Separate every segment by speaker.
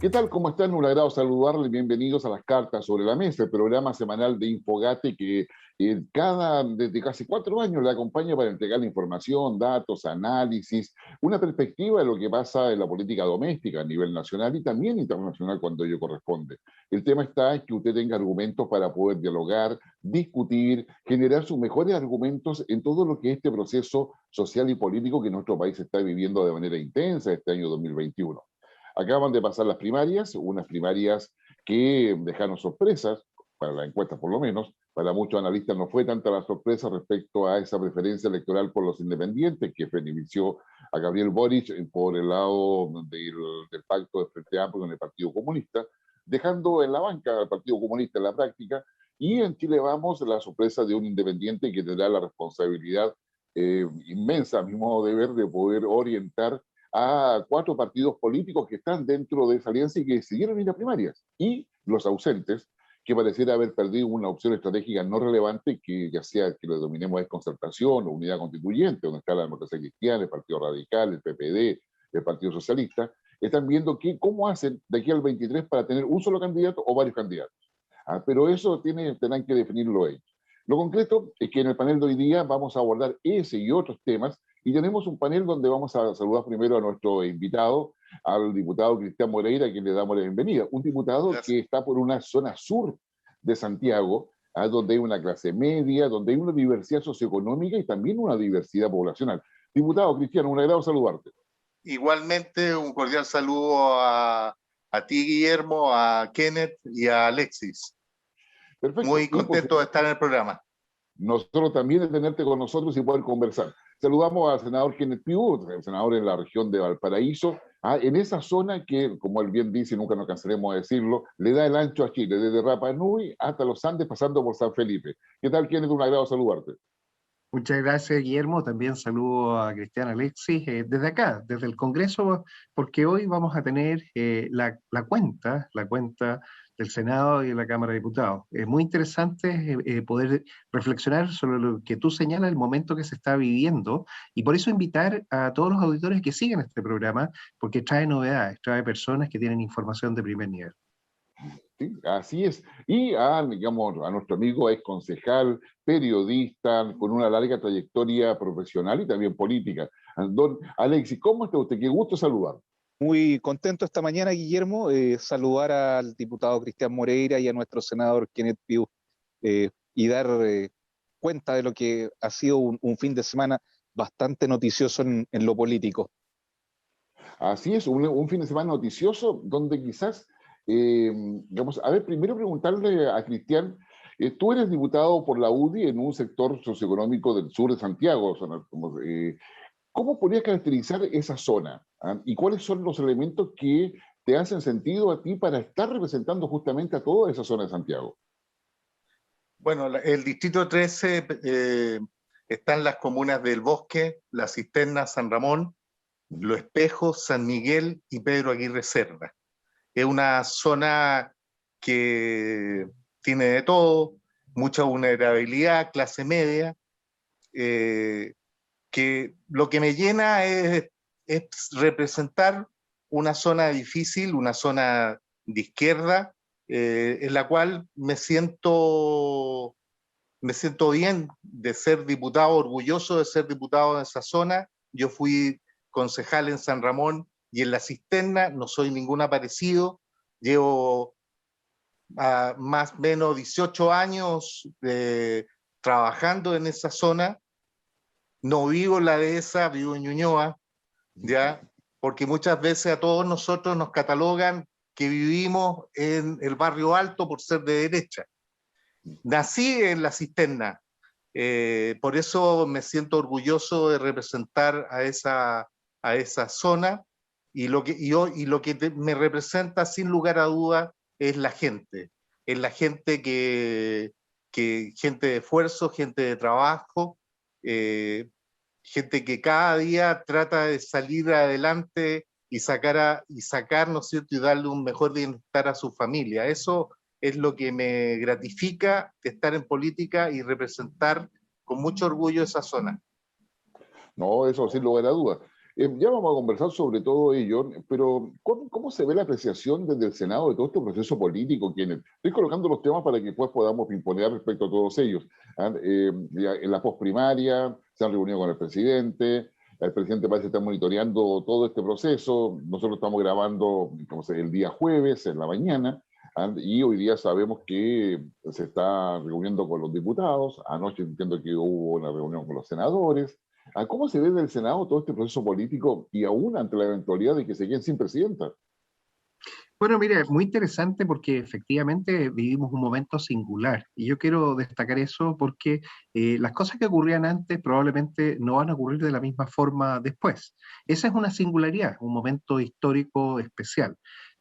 Speaker 1: ¿Qué tal? ¿Cómo están? Un agrado saludarles. Bienvenidos a las Cartas sobre la Mesa, el programa semanal de Infogate que desde casi 4 años le acompaña para entregar información, datos, análisis, una perspectiva de lo que pasa en la política doméstica a nivel nacional y también internacional cuando ello corresponde. El tema está en que usted tenga argumentos para poder dialogar, discutir, generar sus mejores argumentos en todo lo que es este proceso social y político que nuestro país está viviendo de manera intensa este año 2021. Acaban de pasar las primarias, unas primarias que dejaron sorpresas, para la encuesta por lo menos. Para muchos analistas no fue tanta la sorpresa respecto a esa preferencia electoral por los independientes que benefició a Gabriel Boric por el lado del pacto de Frente Amplio con el Partido Comunista, dejando en la banca al Partido Comunista en la práctica. Y en Chile Vamos, la sorpresa de un independiente que tendrá la responsabilidad inmensa, a mi modo de ver, de poder orientar a 4 partidos políticos que están dentro de esa alianza y que decidieron ir a primarias. Y los ausentes, que pareciera haber perdido una opción estratégica no relevante, que ya sea que lo denominemos desconcertación o unidad constituyente, donde está la Democracia Cristiana, el Partido Radical, el PPD, el Partido Socialista, están viendo cómo hacen de aquí al 23 para tener un solo candidato o varios candidatos. Pero eso tendrán que definirlo ellos. Lo concreto es que en el panel de hoy día vamos a abordar ese y otros temas, y tenemos un panel donde vamos a saludar primero a nuestro invitado, al diputado Cristian Moreira, a quien le damos la bienvenida. Un diputado
Speaker 2: Gracias.
Speaker 1: que está por una zona sur de Santiago, donde hay una clase media, donde hay una diversidad socioeconómica y también una diversidad poblacional. Diputado Cristian, un agrado saludarte.
Speaker 2: Igualmente, un cordial saludo a ti, Guillermo, a Kenneth y a Alexis.
Speaker 1: Perfecto.
Speaker 2: Muy contento de estar en el programa.
Speaker 1: Nosotros también de tenerte con nosotros y poder conversar. Saludamos al senador Kenneth Pugh, el senador en la región de Valparaíso, en esa zona que, como él bien dice, nunca nos cansaremos de decirlo, le da el ancho a Chile, desde Rapa Nui hasta los Andes, pasando por San Felipe. ¿Qué tal, Kenneth? Un agrado saludarte.
Speaker 3: Muchas gracias, Guillermo. También saludo a Cristian Alexis desde acá, desde el Congreso, porque hoy vamos a tener la cuenta del Senado y de la Cámara de Diputados. Es muy interesante poder reflexionar sobre lo que tú señalas, el momento que se está viviendo, y por eso invitar a todos los auditores que siguen este programa, porque trae novedades, trae personas que tienen información de primer nivel.
Speaker 1: Sí, así es. Y digamos, a nuestro amigo ex concejal, periodista, con una larga trayectoria profesional y también política. Don Alexis, ¿cómo está usted? Qué gusto saludar.
Speaker 4: Muy contento esta mañana, Guillermo, saludar al diputado Cristian Moreira y a nuestro senador Kenneth Pugh y dar cuenta de lo que ha sido un fin de semana bastante noticioso en lo político.
Speaker 1: Así es, un fin de semana noticioso donde quizás, digamos, a ver, primero preguntarle a Cristian, tú eres diputado por la UDI en un sector socioeconómico del sur de Santiago, ¿cómo podrías caracterizar esa zona? ¿Y cuáles son los elementos que te hacen sentido a ti para estar representando justamente a toda esa zona de Santiago?
Speaker 2: Bueno, el Distrito 13 están las comunas del Bosque, La Cisterna, San Ramón, Los Espejos, San Miguel y Pedro Aguirre Cerda. Es una zona que tiene de todo, mucha vulnerabilidad, clase media, que lo que me llena es representar una zona difícil, una zona de izquierda, en la cual me siento bien de ser diputado, orgulloso de ser diputado en esa zona. Yo fui concejal en San Ramón y en La Cisterna, no soy ningún aparecido, llevo más o menos 18 años trabajando en esa zona. No vivo en la dehesa, vivo en Ñuñoa, ¿ya? Porque muchas veces a todos nosotros nos catalogan que vivimos en el barrio alto por ser de derecha. Nací en La Cisterna, por eso me siento orgulloso de representar a esa zona, y lo que me representa sin lugar a duda es la gente gente de esfuerzo, gente de trabajo, gente que cada día trata de salir adelante y sacar, ¿no es cierto?, y darle un mejor bienestar a su familia. Eso es lo que me gratifica de estar en política y representar con mucho orgullo esa zona.
Speaker 1: No, eso sin lugar a dudas. Ya vamos a conversar sobre todo ello, pero ¿cómo se ve la apreciación desde el Senado de todo este proceso político? Estoy colocando los temas para que después podamos imponer respecto a todos ellos. En la posprimaria se han reunido con el presidente parece estar monitoreando todo este proceso, nosotros estamos grabando el día jueves en la mañana, y hoy día sabemos que se está reuniendo con los diputados, anoche entiendo que hubo una reunión con los senadores. ¿Cómo se ve del Senado todo este proceso político y aún ante la eventualidad de que se queden sin presidenta?
Speaker 3: Bueno, mira, es muy interesante porque efectivamente vivimos un momento singular y yo quiero destacar eso porque las cosas que ocurrían antes probablemente no van a ocurrir de la misma forma después. Esa es una singularidad, un momento histórico especial.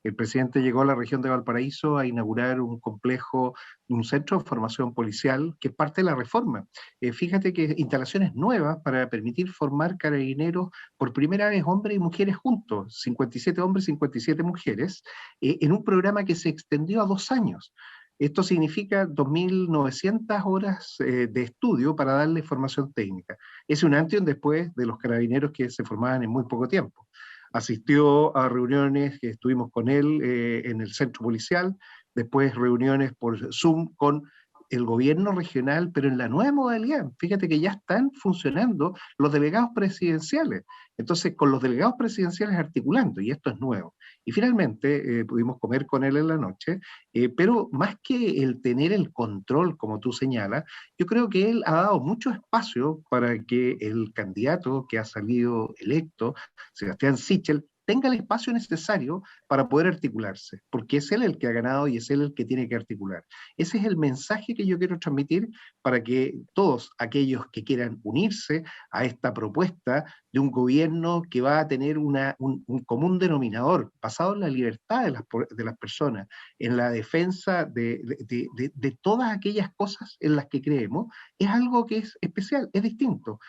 Speaker 3: El presidente llegó a la región de Valparaíso a inaugurar un complejo, un centro de formación policial que es parte de la reforma. Fíjate que instalaciones nuevas para permitir formar carabineros por primera vez hombres y mujeres juntos, 57 hombres, 57 mujeres, en un programa que se extendió a 2 años. Esto significa 2.900 horas de estudio para darle formación técnica. Es un antes y un después de los carabineros que se formaban en muy poco tiempo. Asistió a reuniones que estuvimos con él en el centro policial, después reuniones por Zoom con el gobierno regional, pero en la nueva modalidad. Fíjate que ya están funcionando los delegados presidenciales. Entonces, con los delegados presidenciales articulando, y esto es nuevo. Y finalmente pudimos comer con él en la noche, pero más que el tener el control, como tú señalas, yo creo que él ha dado mucho espacio para que el candidato que ha salido electo, Sebastián Sichel, tenga el espacio necesario para poder articularse, porque es él el que ha ganado y es él el que tiene que articular. Ese es el mensaje que yo quiero transmitir para que todos aquellos que quieran unirse a esta propuesta de un gobierno que va a tener un común denominador basado en la libertad de las personas, en la defensa de todas aquellas cosas en las que creemos, es algo que es especial, es distinto.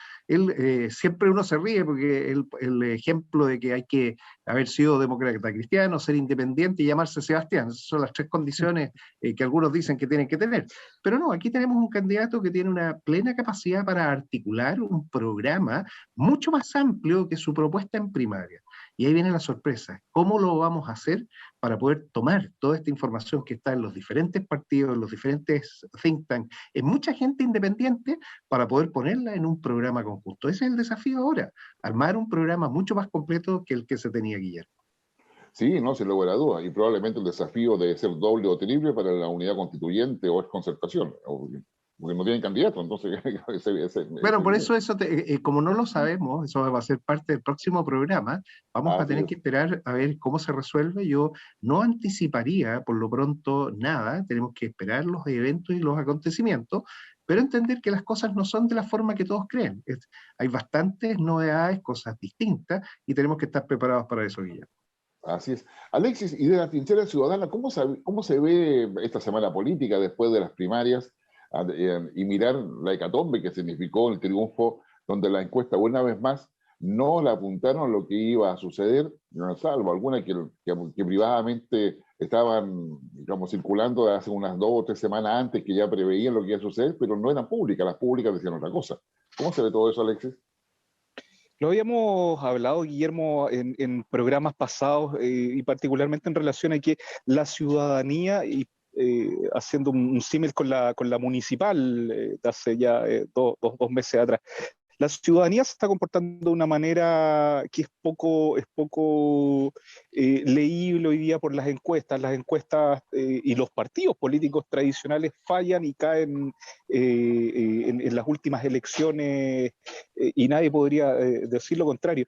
Speaker 3: Siempre uno se ríe porque el ejemplo de que hay que haber sido demócrata cristiano, ser independiente y llamarse Sebastián, esas son las 3 condiciones que algunos dicen que tienen que tener. Pero no, aquí tenemos un candidato que tiene una plena capacidad para articular un programa mucho más amplio que su propuesta en primaria. Y ahí viene la sorpresa. ¿Cómo lo vamos a hacer para poder tomar toda esta información que está en los diferentes partidos, en los diferentes think tanks, en mucha gente independiente, para poder ponerla en un programa conjunto? Ese es el desafío ahora, armar un programa mucho más completo que el que se tenía, Guillermo.
Speaker 1: Sí, no, sin lugar a dudas. Y probablemente el desafío de ser doble o triple para la unidad constituyente o es concertación, porque no tienen candidato, entonces...
Speaker 3: Bueno, por eso como no lo sabemos, eso va a ser parte del próximo programa, vamos a tener que esperar a ver cómo se resuelve. Yo no anticiparía por lo pronto nada, tenemos que esperar los eventos y los acontecimientos, pero entender que las cosas no son de la forma que todos creen. Hay bastantes novedades, cosas distintas, y tenemos que estar preparados para eso, Guillermo.
Speaker 1: Así es. Alexis, y de la trinchera ciudadana, ¿cómo se ve esta semana política después de las primarias y mirar la hecatombe que significó el triunfo, donde la encuesta una vez más no la apuntaron a lo que iba a suceder, salvo algunas que privadamente estaban, digamos, circulando de hace unas 2 o 3 semanas antes que ya preveían lo que iba a suceder, pero no eran públicas, las públicas decían otra cosa. ¿Cómo se ve todo eso, Alexis?
Speaker 4: Lo habíamos hablado, Guillermo, en programas pasados y particularmente en relación a que la ciudadanía, y haciendo un símil con la municipal de hace ya 2 meses atrás, la ciudadanía se está comportando de una manera que es poco leíble hoy día por las encuestas. Las encuestas y los partidos políticos tradicionales fallan y caen en las últimas elecciones y nadie podría decir lo contrario.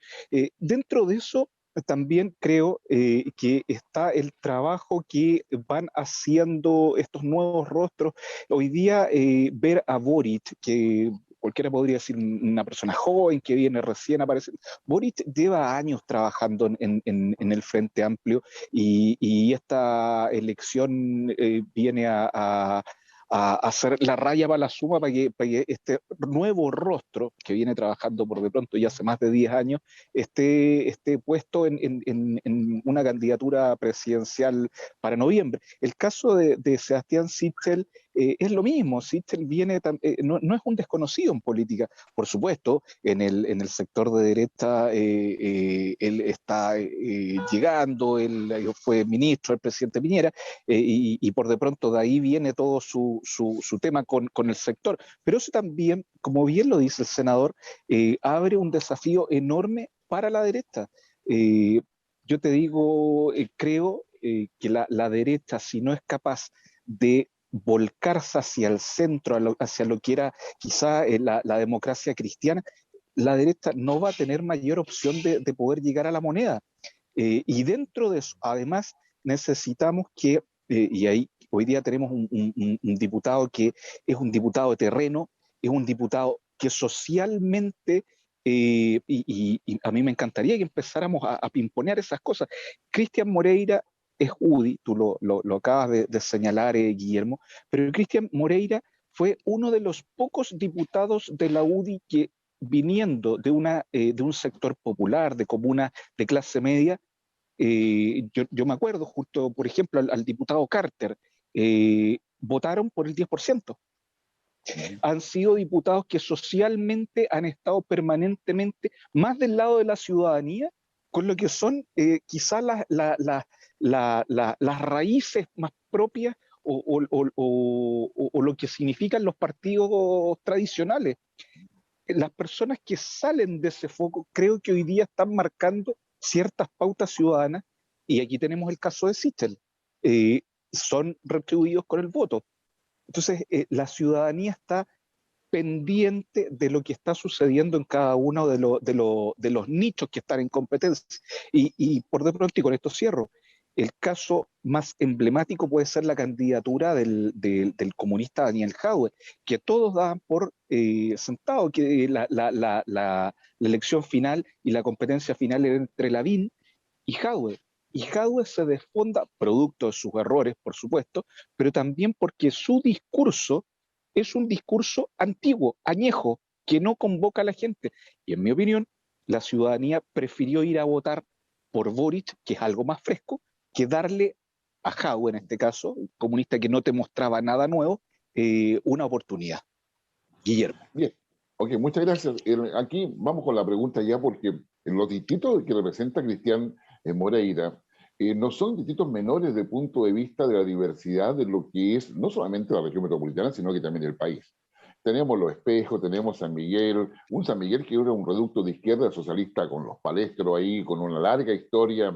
Speaker 4: Dentro de eso, también creo que está el trabajo que van haciendo estos nuevos rostros. Hoy día ver a Boric, que cualquiera podría decir una persona joven que viene recién apareciendo. Boric lleva años trabajando en el Frente Amplio y esta elección viene a hacer la raya para la suma para que este nuevo rostro que viene trabajando por de pronto ya hace más de 10 años esté puesto en una candidatura presidencial para noviembre. El caso de Sebastián Sichel es lo mismo. Sichel viene, no es un desconocido en política, por supuesto, en el sector de derecha él está llegando, él fue ministro del presidente Piñera, y por de pronto de ahí viene todo su tema con el sector. Pero eso también, como bien lo dice el senador, abre un desafío enorme para la derecha. Yo te digo, creo que la derecha, si no es capaz de volcarse hacia el centro, hacia lo que era quizá la democracia cristiana, la derecha no va a tener mayor opción de poder llegar a la moneda. Y dentro de eso, además, necesitamos que, y ahí hoy día tenemos un diputado que es un diputado de terreno, es un diputado que socialmente, y a mí me encantaría que empezáramos a pimponear esas cosas. Cristian Moreira es UDI, tú lo acabas de señalar, Guillermo, pero Cristian Moreira fue uno de los pocos diputados de la UDI que, viniendo de un sector popular, de comuna de clase media, yo me acuerdo justo, por ejemplo, al diputado Carter, votaron por el 10%. Han sido diputados que socialmente han estado permanentemente más del lado de la ciudadanía, con lo que son quizás las raíces más propias o lo que significan los partidos tradicionales. Las personas que salen de ese foco creo que hoy día están marcando ciertas pautas ciudadanas, y aquí tenemos el caso de Sichel, son retribuidos con el voto. Entonces, la ciudadanía está pendiente de lo que está sucediendo en cada uno de los nichos que están en competencia. Y por de pronto, y con esto cierro, el caso más emblemático puede ser la candidatura del comunista Daniel Jadwe, que todos daban por sentado que la elección final y la competencia final era entre Lavín y Jadwe. Y Jadwe se desfonda, producto de sus errores, por supuesto, pero también porque su discurso es un discurso antiguo, añejo, que no convoca a la gente. Y en mi opinión, la ciudadanía prefirió ir a votar por Boric, que es algo más fresco, que darle a Jadwe, en este caso, un comunista que no te mostraba nada nuevo, una oportunidad. Guillermo.
Speaker 1: Bien, ok, muchas gracias. Aquí vamos con la pregunta ya, porque en los distritos que representa Cristian Moreira no son distritos menores desde el punto de vista de la diversidad de lo que es no solamente la región metropolitana, sino que también el país. Tenemos Los Espejos, tenemos San Miguel, un San Miguel que era un reducto de izquierda socialista con los palestros ahí, con una larga historia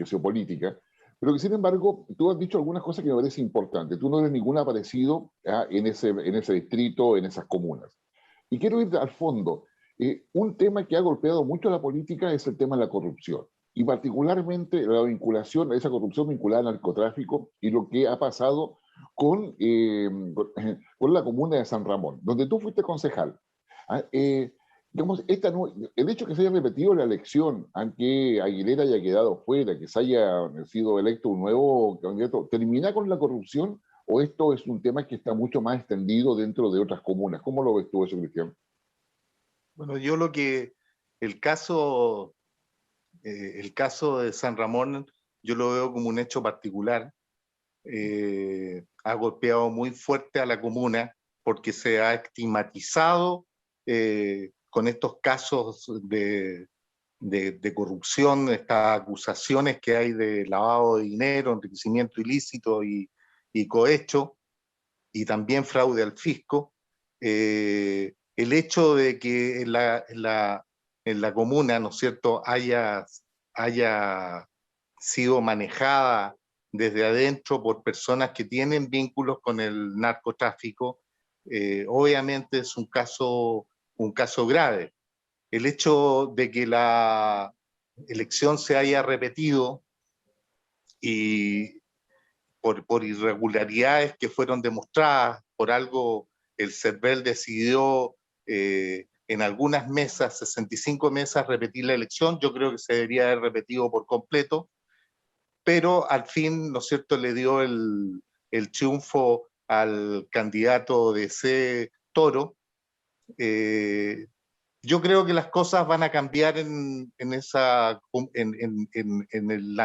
Speaker 1: geopolítica, pero que sin embargo tú has dicho algunas cosas que me parece importante. Tú no eres ningún aparecido en ese distrito, en esas comunas. Y quiero ir al fondo. Un tema que ha golpeado mucho a la política es el tema de la corrupción, y particularmente la vinculación a esa corrupción vinculada al narcotráfico y lo que ha pasado con la comuna de San Ramón, donde tú fuiste concejal. Digamos, el hecho que se haya repetido la elección, aunque Aguilera haya quedado fuera, que se haya sido electo un nuevo candidato, ¿termina con la corrupción o esto es un tema que está mucho más extendido dentro de otras comunas? ¿Cómo lo ves tú eso, Cristian?
Speaker 2: Bueno, yo el caso de San Ramón, yo lo veo como un hecho particular. Ha golpeado muy fuerte a la comuna porque se ha estigmatizado con estos casos de corrupción, estas acusaciones que hay de lavado de dinero, enriquecimiento ilícito y cohecho, y también fraude al fisco. El hecho de que en la comuna, ¿no es cierto?, haya sido manejada desde adentro por personas que tienen vínculos con el narcotráfico, obviamente es un caso grave. El hecho de que la elección se haya repetido y por irregularidades que fueron demostradas, por algo el CERVEL decidió en algunas mesas, 65 mesas, repetir la elección. Yo creo que se debería haber repetido por completo, pero al fin, ¿no es cierto?, le dio el triunfo al candidato de C. Toro. Yo creo que las cosas van a cambiar en la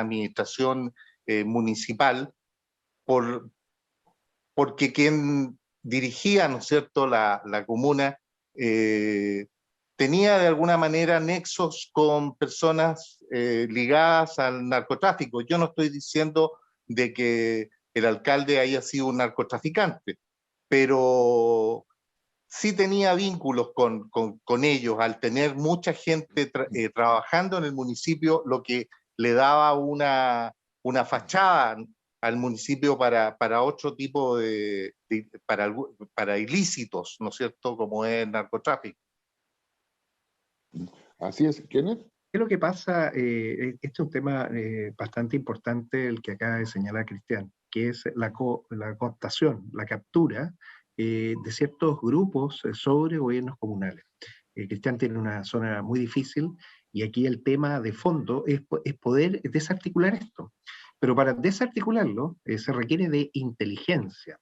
Speaker 2: administración municipal por porque quien dirigía, ¿no es cierto?, la comuna, tenía de alguna manera nexos con personas ligadas al narcotráfico. Yo no estoy diciendo de que el alcalde haya sido un narcotraficante, pero sí tenía vínculos con ellos, al tener mucha gente trabajando en el municipio, lo que le daba una fachada al municipio para otro tipo para ilícitos, ¿no es cierto?, como es el narcotráfico.
Speaker 1: Así es, Kenneth.
Speaker 3: ¿Qué es lo que pasa? Este es un tema bastante importante el que acaba de señalar Cristian, que es la cooptación, la captura de ciertos grupos sobre gobiernos comunales. Cristian tiene una zona muy difícil y aquí el tema de fondo es poder desarticular esto. Pero para desarticularlo se requiere de inteligencia.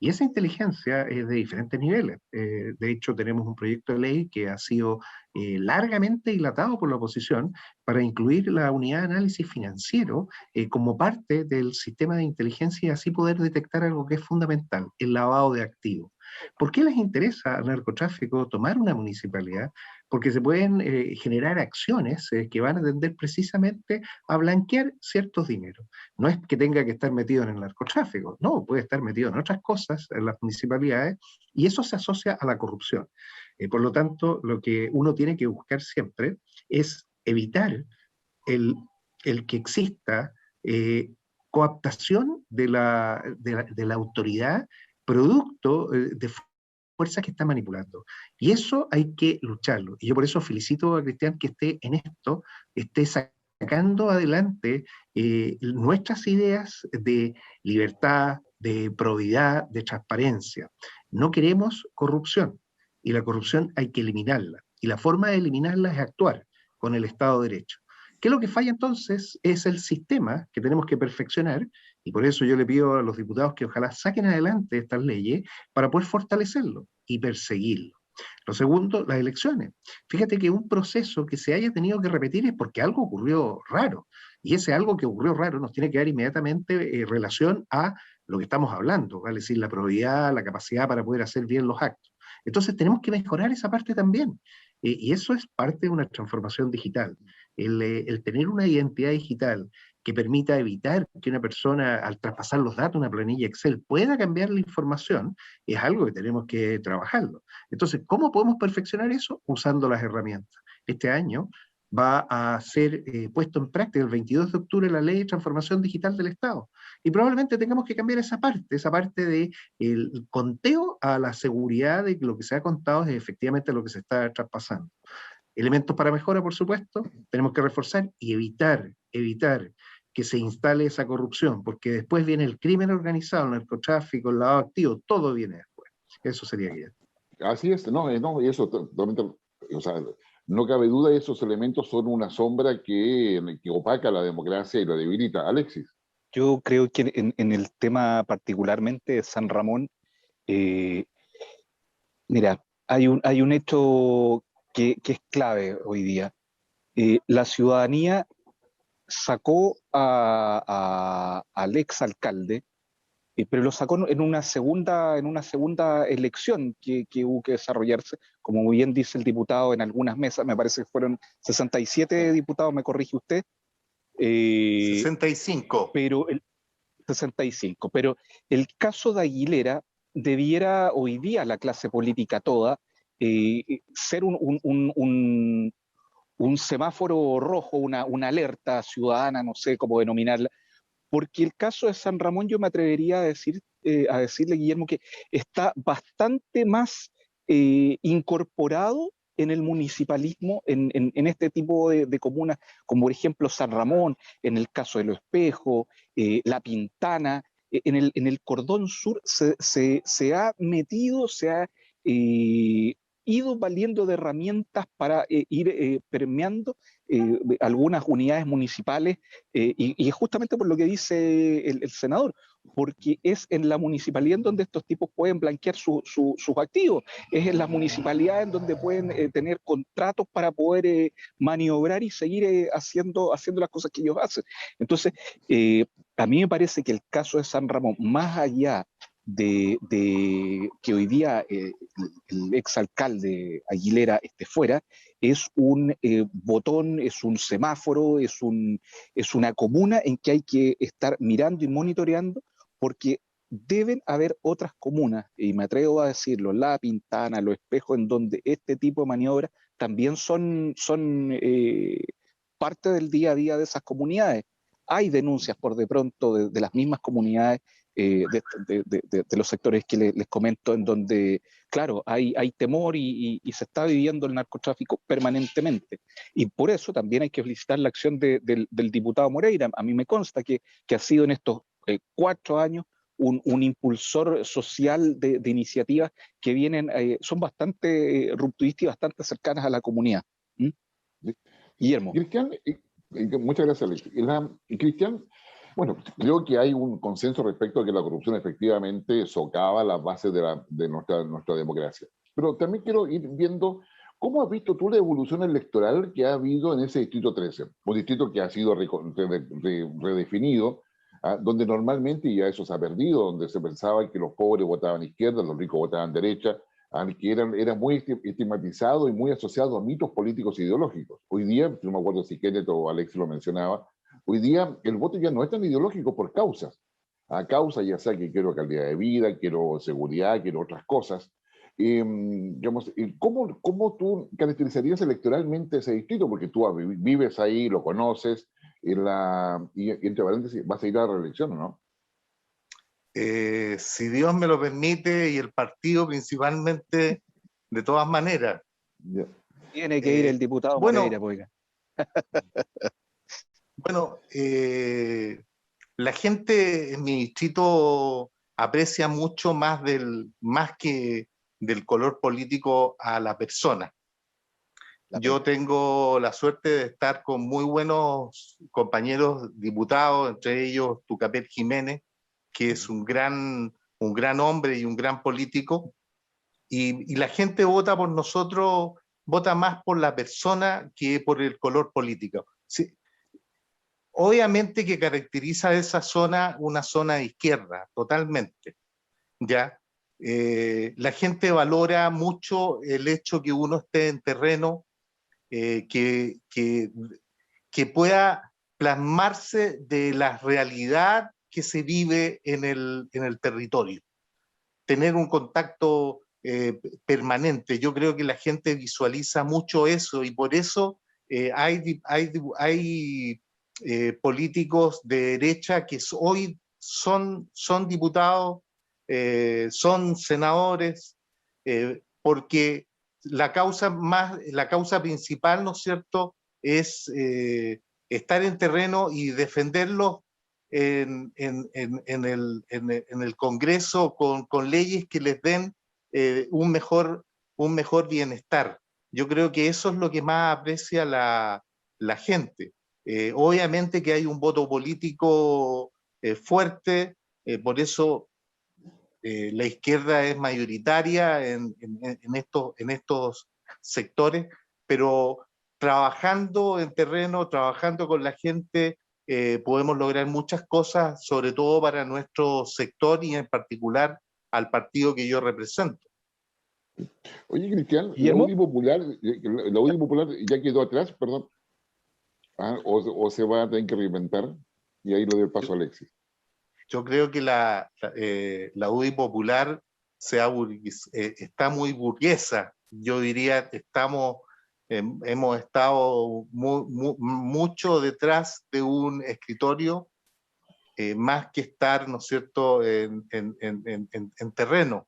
Speaker 3: Y esa inteligencia es de diferentes niveles. De hecho, tenemos un proyecto de ley que ha sido largamente dilatado por la oposición para incluir la unidad de análisis financiero como parte del sistema de inteligencia y así poder detectar algo que es fundamental, el lavado de activos. ¿Por qué les interesa al narcotráfico tomar una municipalidad? Porque se pueden generar acciones que van a tender precisamente a blanquear ciertos dineros. No es que tenga que estar metido en el narcotráfico, no, puede estar metido en otras cosas, en las municipalidades, y eso se asocia a la corrupción. Por lo tanto, lo que uno tiene que buscar siempre es evitar el que exista coaptación de la autoridad producto de fuerzas que están manipulando. Y eso hay que lucharlo. Y yo por eso felicito a Cristian que esté en esto, esté sacando adelante nuestras ideas de libertad, de probidad, de transparencia. No queremos corrupción y la corrupción hay que eliminarla. Y la forma de eliminarla es actuar con el Estado de Derecho. ¿Qué es lo que falla entonces? Es el sistema que tenemos que perfeccionar y por eso yo le pido a los diputados que ojalá saquen adelante estas leyes para poder fortalecerlo y perseguirlo. Lo segundo, las elecciones. Fíjate que un proceso que se haya tenido que repetir es porque algo ocurrió raro. Y ese algo que ocurrió raro nos tiene que dar inmediatamente relación a lo que estamos hablando, ¿vale? Es decir, la probidad, la capacidad para poder hacer bien los actos. Entonces tenemos que mejorar esa parte también. Y eso es parte de una transformación digital. El tener una identidad digital que permita evitar que una persona, al traspasar los datos a una planilla Excel, pueda cambiar la información, es algo que tenemos que trabajarlo. Entonces, ¿cómo podemos perfeccionar eso? Usando las herramientas. Este año va a ser puesto en práctica el 22 de octubre la Ley de Transformación Digital del Estado. Y probablemente tengamos que cambiar esa parte de el conteo a la seguridad de que lo que se ha contado es efectivamente lo que se está traspasando. Elementos para mejora, por supuesto, tenemos que reforzar y evitar que se instale esa corrupción, porque después viene el crimen organizado, el narcotráfico, el lavado de activos, todo viene después. Eso sería Guillermo.
Speaker 1: Así es, no, y eso totalmente, o sea, no cabe duda, esos elementos son una sombra que opaca la democracia y la debilita. Alexis.
Speaker 4: Yo creo que en el tema particularmente de San Ramón, mira, hay un hecho que es clave hoy día. La ciudadanía sacó al exalcalde, pero lo sacó en una segunda elección que hubo que desarrollarse. Como bien dice el diputado, en algunas mesas, me parece que fueron 67 diputados, me corrige usted.
Speaker 2: 65.
Speaker 4: Pero 65. Pero el caso de Aguilera debiera hoy día la clase política toda ser un semáforo rojo, una alerta ciudadana, no sé cómo denominarla, porque el caso de San Ramón yo me atrevería a decirle, Guillermo, que está bastante más incorporado en el municipalismo, en este tipo de comunas, como por ejemplo San Ramón, en el caso de Los Espejos, La Pintana, en el cordón sur se ha metido, se ha ido valiendo de herramientas para ir permeando algunas unidades municipales, y es justamente por lo que dice el senador, porque es en la municipalidad en donde estos tipos pueden blanquear sus activos, es en las municipalidades en donde pueden tener contratos para poder maniobrar y seguir haciendo las cosas que ellos hacen. Entonces, a mí me parece que el caso de San Ramón, más allá que hoy día el exalcalde Aguilera esté fuera es un botón, es un semáforo, es una comuna en que hay que estar mirando y monitoreando, porque deben haber otras comunas, y me atrevo a decirlo, La Pintana, Los Espejos, en donde este tipo de maniobras también son parte del día a día de esas comunidades. Hay denuncias por de pronto de las mismas comunidades, de los sectores que les comento, en donde, claro, hay temor y se está viviendo el narcotráfico permanentemente. Y por eso también hay que felicitar la acción del diputado Moreira. A mí me consta que ha sido en estos 4 años un impulsor social de iniciativas que vienen, son bastante rupturistas y bastante cercanas a la comunidad. ¿Mm? Guillermo.
Speaker 1: Cristian, muchas gracias, Alex. Cristian, bueno, creo que hay un consenso respecto a que la corrupción efectivamente socava las bases de nuestra democracia. Pero también quiero ir viendo cómo has visto tú la evolución electoral que ha habido en ese distrito 13, un distrito que ha sido redefinido, donde normalmente ya eso se ha perdido, donde se pensaba que los pobres votaban izquierda, los ricos votaban derecha, que era muy estigmatizado y muy asociado a mitos políticos e ideológicos. Hoy día, no me acuerdo si Kenneth o Alex lo mencionaba, hoy día el voto ya no es tan ideológico por causas. A causa ya sea que quiero calidad de vida, quiero seguridad, quiero otras cosas. Digamos, ¿cómo tú caracterizarías electoralmente ese distrito? Porque tú vives ahí, lo conoces, y entre paréntesis, vas a ir a la reelección, ¿o no?
Speaker 2: Si Dios me lo permite y el partido principalmente, de todas maneras.
Speaker 1: Yeah.
Speaker 4: Tiene que ir el diputado Moreira, oiga.
Speaker 2: Bueno, la gente en mi distrito aprecia mucho más que del color político a la persona. Yo tengo la suerte de estar con muy buenos compañeros diputados, entre ellos Tucapel Jiménez, que es un gran hombre y un gran político, y la gente vota por nosotros, vota más por la persona que por el color político. Sí. Obviamente que caracteriza esa zona una zona de izquierda, totalmente, ¿ya? La gente valora mucho el hecho que uno esté en terreno, que pueda plasmarse de la realidad que se vive en el territorio. Tener un contacto permanente. Yo creo que la gente visualiza mucho eso y por eso hay políticos de derecha que hoy son diputados, son senadores, porque la causa principal, ¿no es cierto?, es estar en terreno y defenderlo en el Congreso con leyes que les den un mejor bienestar. Yo creo que eso es lo que más aprecia la gente. Obviamente que hay un voto político fuerte, por eso la izquierda es mayoritaria en estos sectores, pero trabajando en terreno, trabajando con la gente, podemos lograr muchas cosas, sobre todo para nuestro sector y en particular al partido que yo represento.
Speaker 1: Oye, Cristian, la UDI Popular ya quedó atrás, perdón. O se va a tener que reinventar, y ahí lo doy paso a Alexis.
Speaker 2: Yo creo que la UDI Popular está muy burguesa. Yo diría que hemos estado mucho detrás de un escritorio, más que estar, ¿no es cierto?, en terreno.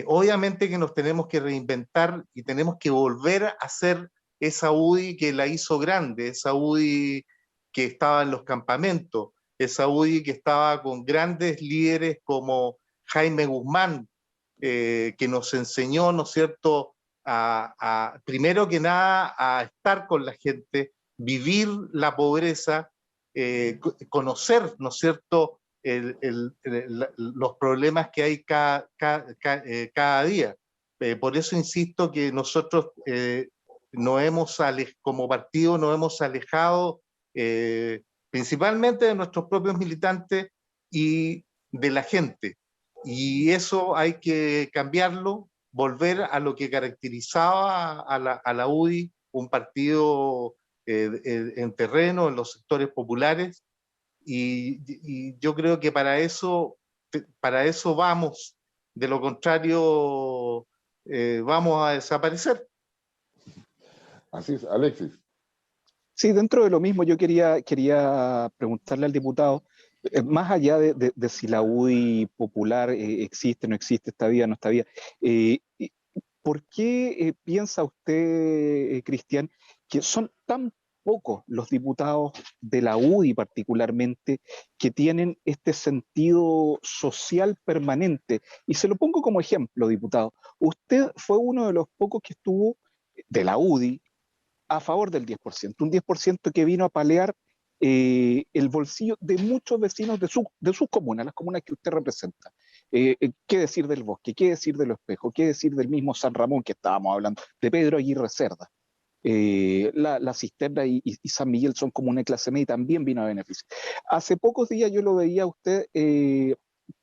Speaker 2: Obviamente que nos tenemos que reinventar y tenemos que volver a hacer esa UDI que la hizo grande, esa UDI que estaba en los campamentos, esa UDI que estaba con grandes líderes como Jaime Guzmán, que nos enseñó, ¿no es cierto?, primero que nada a estar con la gente, vivir la pobreza, conocer, ¿no es cierto?, los problemas que hay cada día. Por eso insisto que nosotros como partido nos hemos alejado principalmente de nuestros propios militantes y de la gente. Y eso hay que cambiarlo, volver a lo que caracterizaba a la UDI, un partido en terreno, en los sectores populares, y yo creo que para eso vamos, de lo contrario vamos a desaparecer.
Speaker 1: Así es, Alexis.
Speaker 4: Sí, dentro de lo mismo yo quería preguntarle al diputado, más allá de si la UDI popular existe, no existe, está viva, no está viva, ¿por qué piensa usted, Cristian, que son tan pocos los diputados de la UDI particularmente que tienen este sentido social permanente? Y se lo pongo como ejemplo, diputado. Usted fue uno de los pocos que estuvo de la UDI a favor del 10%, un 10% que vino a palear el bolsillo de muchos vecinos de sus comunas, las comunas que usted representa. ¿Qué decir del Bosque? ¿Qué decir de Los Espejos? ¿Qué decir del mismo San Ramón que estábamos hablando? De Pedro Aguirre Cerda. La Cisterna y San Miguel son comunas de clase media y también vino a beneficio. Hace pocos días yo lo veía a usted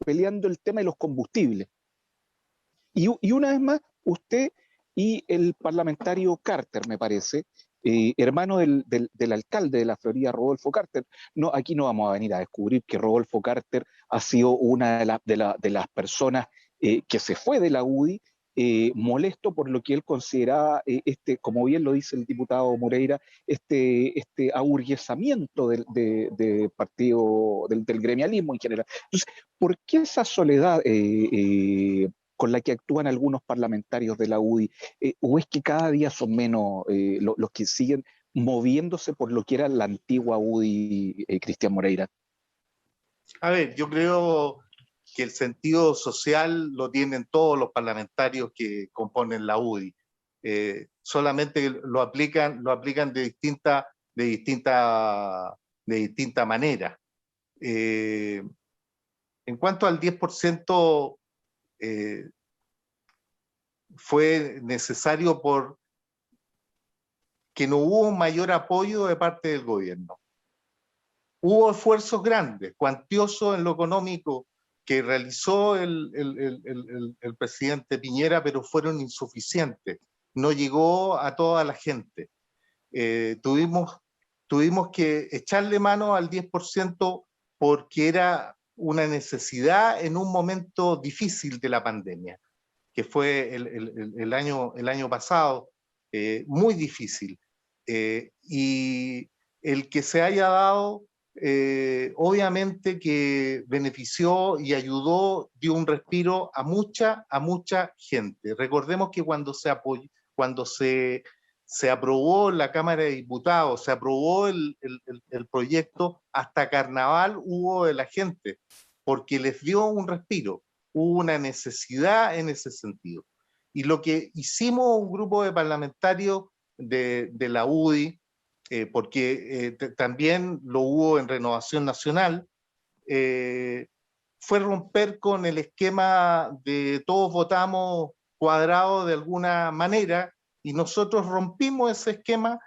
Speaker 4: peleando el tema de los combustibles. Y una vez más, usted y el parlamentario Carter, me parece, hermano del alcalde de la Florida, Rodolfo Carter. No, aquí no vamos a venir a descubrir que Rodolfo Carter ha sido una de las personas que se fue de la UDI, molesto por lo que él consideraba, como bien lo dice el diputado Moreira, este aburguesamiento del partido, del gremialismo en general. Entonces, ¿por qué esa soledad con la que actúan algunos parlamentarios de la UDI? ¿O es que cada día son menos los que siguen moviéndose por lo que era la antigua UDI, Cristian Moreira?
Speaker 2: A ver, yo creo que el sentido social lo tienen todos los parlamentarios que componen la UDI. Solamente lo aplican de distinta manera. En cuanto al 10%, fue necesario por que no hubo un mayor apoyo de parte del gobierno. Hubo esfuerzos grandes, cuantiosos en lo económico que realizó el presidente Piñera, pero fueron insuficientes. No llegó a toda la gente. Tuvimos que echarle mano al 10% porque era una necesidad en un momento difícil de la pandemia, que fue el año pasado, muy difícil. Y el que se haya dado, obviamente que benefició y ayudó, dio un respiro a mucha gente. Recordemos que cuando se aprobó en la Cámara de Diputados, se aprobó el proyecto, hasta carnaval hubo de la gente, porque les dio un respiro. Hubo una necesidad en ese sentido. Y lo que hicimos un grupo de parlamentarios de la UDI, porque también lo hubo en Renovación Nacional, fue romper con el esquema de todos votamos cuadrado de alguna manera, y nosotros rompimos ese esquema,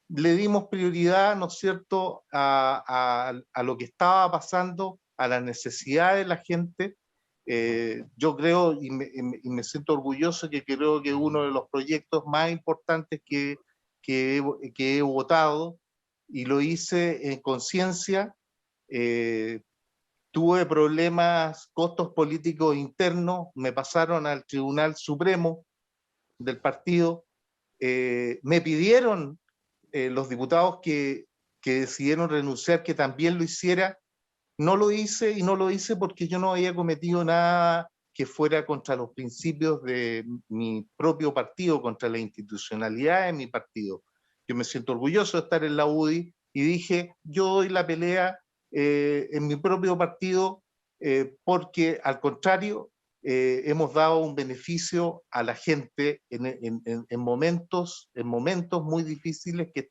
Speaker 2: le dimos prioridad, ¿no es cierto?, a lo que estaba pasando, a las necesidades de la gente. Yo creo y me siento orgulloso que creo que uno de los proyectos más importantes que he votado, y lo hice en conciencia. Tuve problemas, costos políticos internos, me pasaron al Tribunal Supremo del partido, me pidieron los diputados que decidieron renunciar que también lo hiciera. No lo hice, y no lo hice porque yo no había cometido nada que fuera contra los principios de mi propio partido, contra la institucionalidad de mi partido. Yo me siento orgulloso de estar en la UDI y dije, yo doy la pelea en mi propio partido porque al contrario hemos dado un beneficio a la gente en momentos muy difíciles que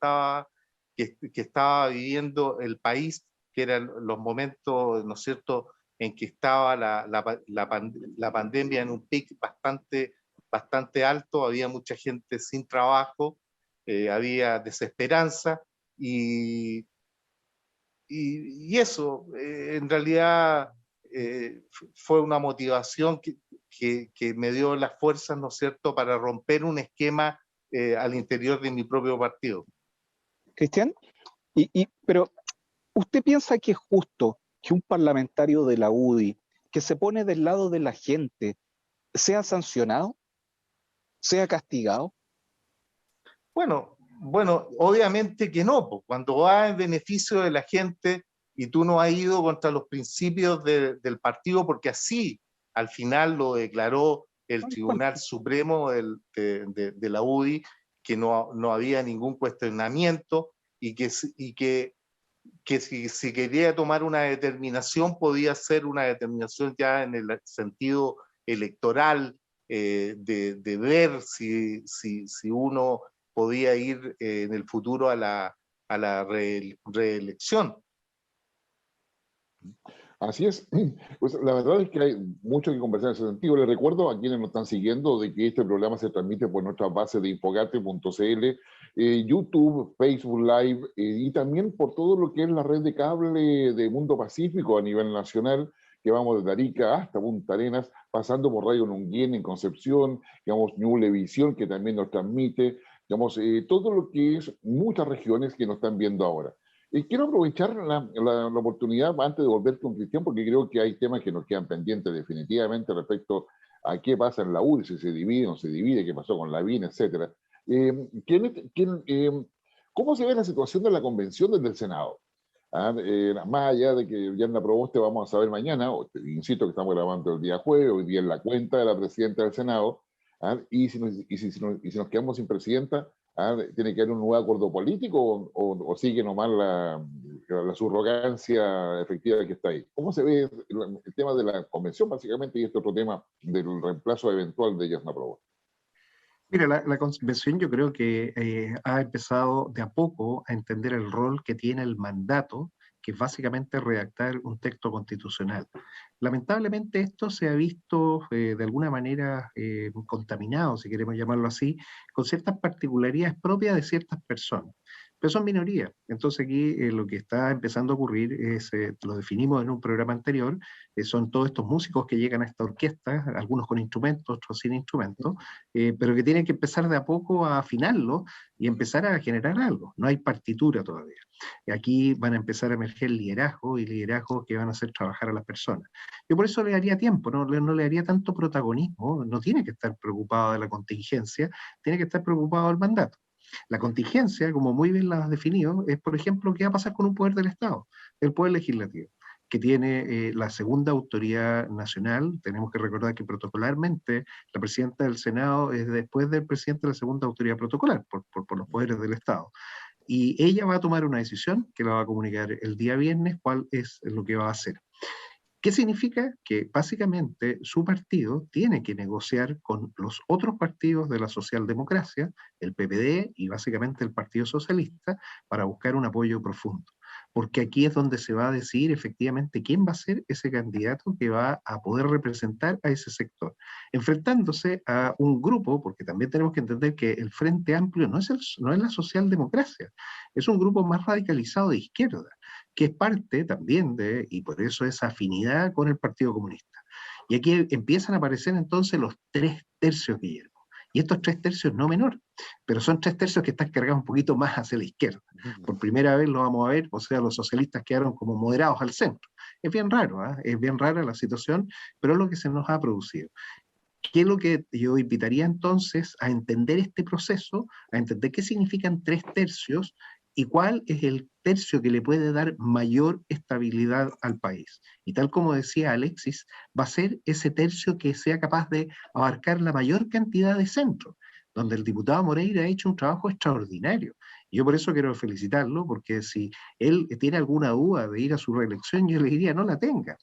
Speaker 2: estaba viviendo el país, que eran los momentos, ¿no es cierto?, en que estaba la pandemia en un pic bastante alto, había mucha gente sin trabajo, había desesperanza, y eso, en realidad, fue una motivación que me dio las fuerzas, ¿no es cierto?, para romper un esquema al interior de mi propio partido.
Speaker 4: Cristian, pero ¿usted piensa que es justo que un parlamentario de la UDI que se pone del lado de la gente sea sancionado, sea castigado?
Speaker 2: Bueno, obviamente que no, pues, cuando va en beneficio de la gente y tú no has ido contra los principios del partido, porque así al final lo declaró el Tribunal Supremo de la UDI, que no había ningún cuestionamiento y que si quería tomar una determinación podía ser una determinación ya en el sentido electoral, de ver si uno podía ir en el futuro a la reelección.
Speaker 1: Así es. Pues la verdad es que hay mucho que conversar en ese sentido. Les recuerdo a quienes nos están siguiendo de que este programa se transmite por nuestra base de infogate.cl, YouTube, Facebook Live y también por todo lo que es la red de cable de Mundo Pacífico a nivel nacional, que vamos desde Arica hasta Punta Arenas, pasando por Radio Nunguien en Concepción, digamos, Ñublevisión, que también nos transmite, digamos, todo lo que es muchas regiones que nos están viendo ahora. Quiero aprovechar la oportunidad antes de volver con Cristian, porque creo que hay temas que nos quedan pendientes definitivamente respecto a qué pasa en la UDI, si se divide o no se divide, qué pasó con la BIN, etc. ¿Cómo se ve la situación de la convención desde el Senado? Más allá de que ya en la Proboste vamos a saber mañana, insisto que estamos grabando el día jueves, hoy día en la cuenta de la presidenta del Senado, y si nos quedamos sin presidenta, ¿tiene que haber un nuevo acuerdo político o sigue nomás la subrogancia efectiva que está ahí? ¿Cómo se ve el tema de la convención, básicamente, y este otro tema del reemplazo eventual de Yasna Proboste?
Speaker 3: Mira, la convención yo creo que ha empezado de a poco a entender el rol que tiene el mandato, que es básicamente redactar un texto constitucional. Lamentablemente esto se ha visto de alguna manera contaminado, si queremos llamarlo así, con ciertas particularidades propias de ciertas personas. Pero son minorías. Entonces aquí lo que está empezando a ocurrir es, lo definimos en un programa anterior, son todos estos músicos que llegan a esta orquesta, algunos con instrumentos, otros sin instrumentos, pero que tienen que empezar de a poco a afinarlo y empezar a generar algo. No hay partitura todavía. Aquí van a empezar a emerger liderazgo y liderazgo que van a hacer trabajar a las personas. Yo por eso le daría tiempo, no le daría tanto protagonismo, no tiene que estar preocupado de la contingencia, tiene que estar preocupado del mandato. La contingencia, como muy bien la has definido, es, por ejemplo, qué va a pasar con un poder del Estado, el poder legislativo, que tiene la segunda autoridad nacional. Tenemos que recordar que protocolarmente la presidenta del Senado es después del presidente de la segunda autoridad protocolar, por los poderes del Estado. Y ella va a tomar una decisión que la va a comunicar el día viernes, cuál es lo que va a hacer. ¿Qué significa? Que básicamente su partido tiene que negociar con los otros partidos de la socialdemocracia, el PPD y básicamente el Partido Socialista, para buscar un apoyo profundo. Porque aquí es donde se va a decidir efectivamente quién va a ser ese candidato que va a poder representar a ese sector, enfrentándose a un grupo, porque también tenemos que entender que el Frente Amplio no es la socialdemocracia, es un grupo más radicalizado de izquierda, que es parte también de, y por eso esa afinidad con el Partido Comunista. Y aquí empiezan a aparecer entonces los 3/3, Guillermo. Y estos 3/3 no menor, pero son 3/3 que están cargados un poquito más hacia la izquierda. Por primera vez lo vamos a ver, o sea, los socialistas quedaron como moderados al centro. Es bien raro, es bien rara la situación, pero es lo que se nos ha producido. ¿Qué es lo que yo invitaría entonces a entender este proceso, a entender qué significan 3/3 y cuál es el tercio que le puede dar mayor estabilidad al país? Y tal como decía Alexis, va a ser ese tercio que sea capaz de abarcar la mayor cantidad de centros, donde el diputado Moreira ha hecho un trabajo extraordinario. Y yo por eso quiero felicitarlo, porque si él tiene alguna duda de ir a su reelección, yo le diría no la tenga.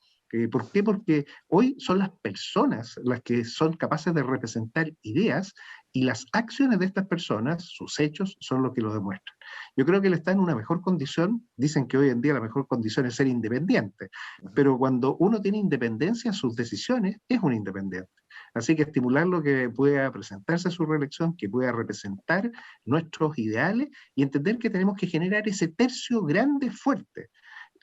Speaker 3: ¿Por qué? Porque hoy son las personas las que son capaces de representar ideas y las acciones de estas personas, sus hechos, son lo que lo demuestran. Yo creo que él está en una mejor condición. Dicen que hoy en día la mejor condición es ser independiente, pero cuando uno tiene independencia, sus decisiones es un independiente. Así que estimularlo que pueda presentarse a su reelección, que pueda representar nuestros ideales y entender que tenemos que generar ese tercio grande, fuerte.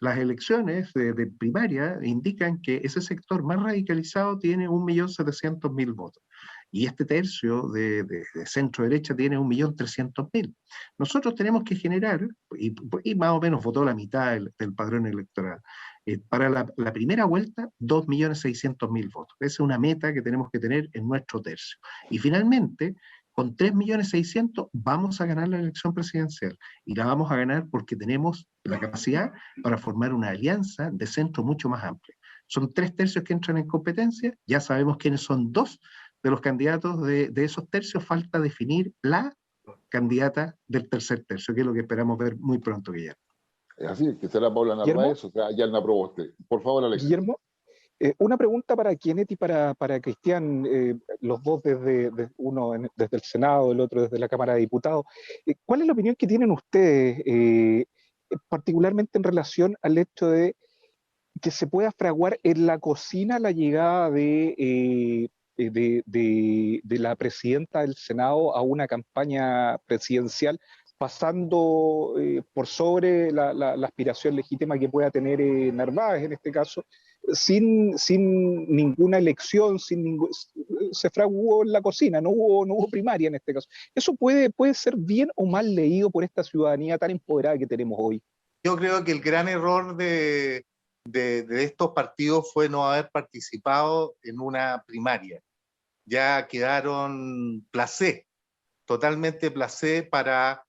Speaker 3: las elecciones de primaria indican que ese sector más radicalizado tiene 1.700.000 votos. Y este tercio de centro derecha tiene 1.300.000. Nosotros tenemos que generar, y más o menos votó la mitad del padrón electoral, para la primera vuelta, 2.600.000 votos. Esa es una meta que tenemos que tener en nuestro tercio. Y finalmente, con 3.600.000 vamos a ganar la elección presidencial. Y la vamos a ganar porque tenemos la capacidad para formar una alianza de centro mucho más amplia. Son 3 tercios que entran en competencia, ya sabemos quiénes son 2 de los candidatos de esos tercios, falta definir la candidata del tercer tercio, que es lo que esperamos ver muy pronto, Guillermo.
Speaker 1: Es así, que será Paula
Speaker 4: Guillermo,
Speaker 1: Narváez, o sea, Yalna Proboste. Por favor, Alex.
Speaker 4: Guillermo, una pregunta para Kenneth y para Cristian, los dos desde el Senado, el otro desde la Cámara de Diputados. ¿Cuál es la opinión que tienen ustedes, particularmente en relación al hecho de que se pueda fraguar en la cocina la llegada de la presidenta del Senado a una campaña presidencial, pasando por sobre la aspiración legítima que pueda tener Narváez en este caso, sin ninguna elección, se fraguó en la cocina, no hubo primaria en este caso? ¿Eso puede ser bien o mal leído por esta ciudadanía tan empoderada que tenemos hoy?
Speaker 2: Yo creo que el gran error de estos partidos fue no haber participado en una primaria. Ya quedaron totalmente placé para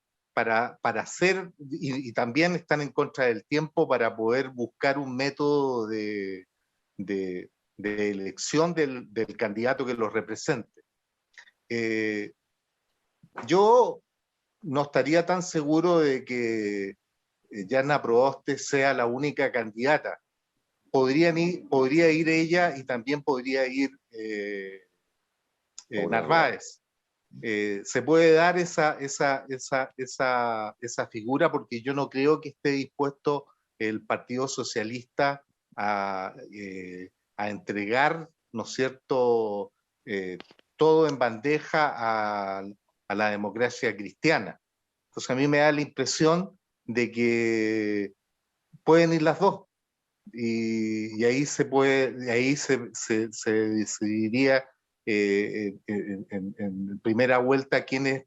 Speaker 2: hacer, y también están en contra del tiempo para poder buscar un método de elección del candidato que los represente. Yo no estaría tan seguro de que Yalna Proboste sea la única candidata. Podría ir ella y también podría ir Narváez. Se puede dar esa figura porque yo no creo que esté dispuesto el Partido Socialista a entregar, ¿no es cierto?, todo en bandeja a la democracia cristiana. Entonces a mí me da la impresión de que pueden ir las dos y ahí se decidiría en primera vuelta quién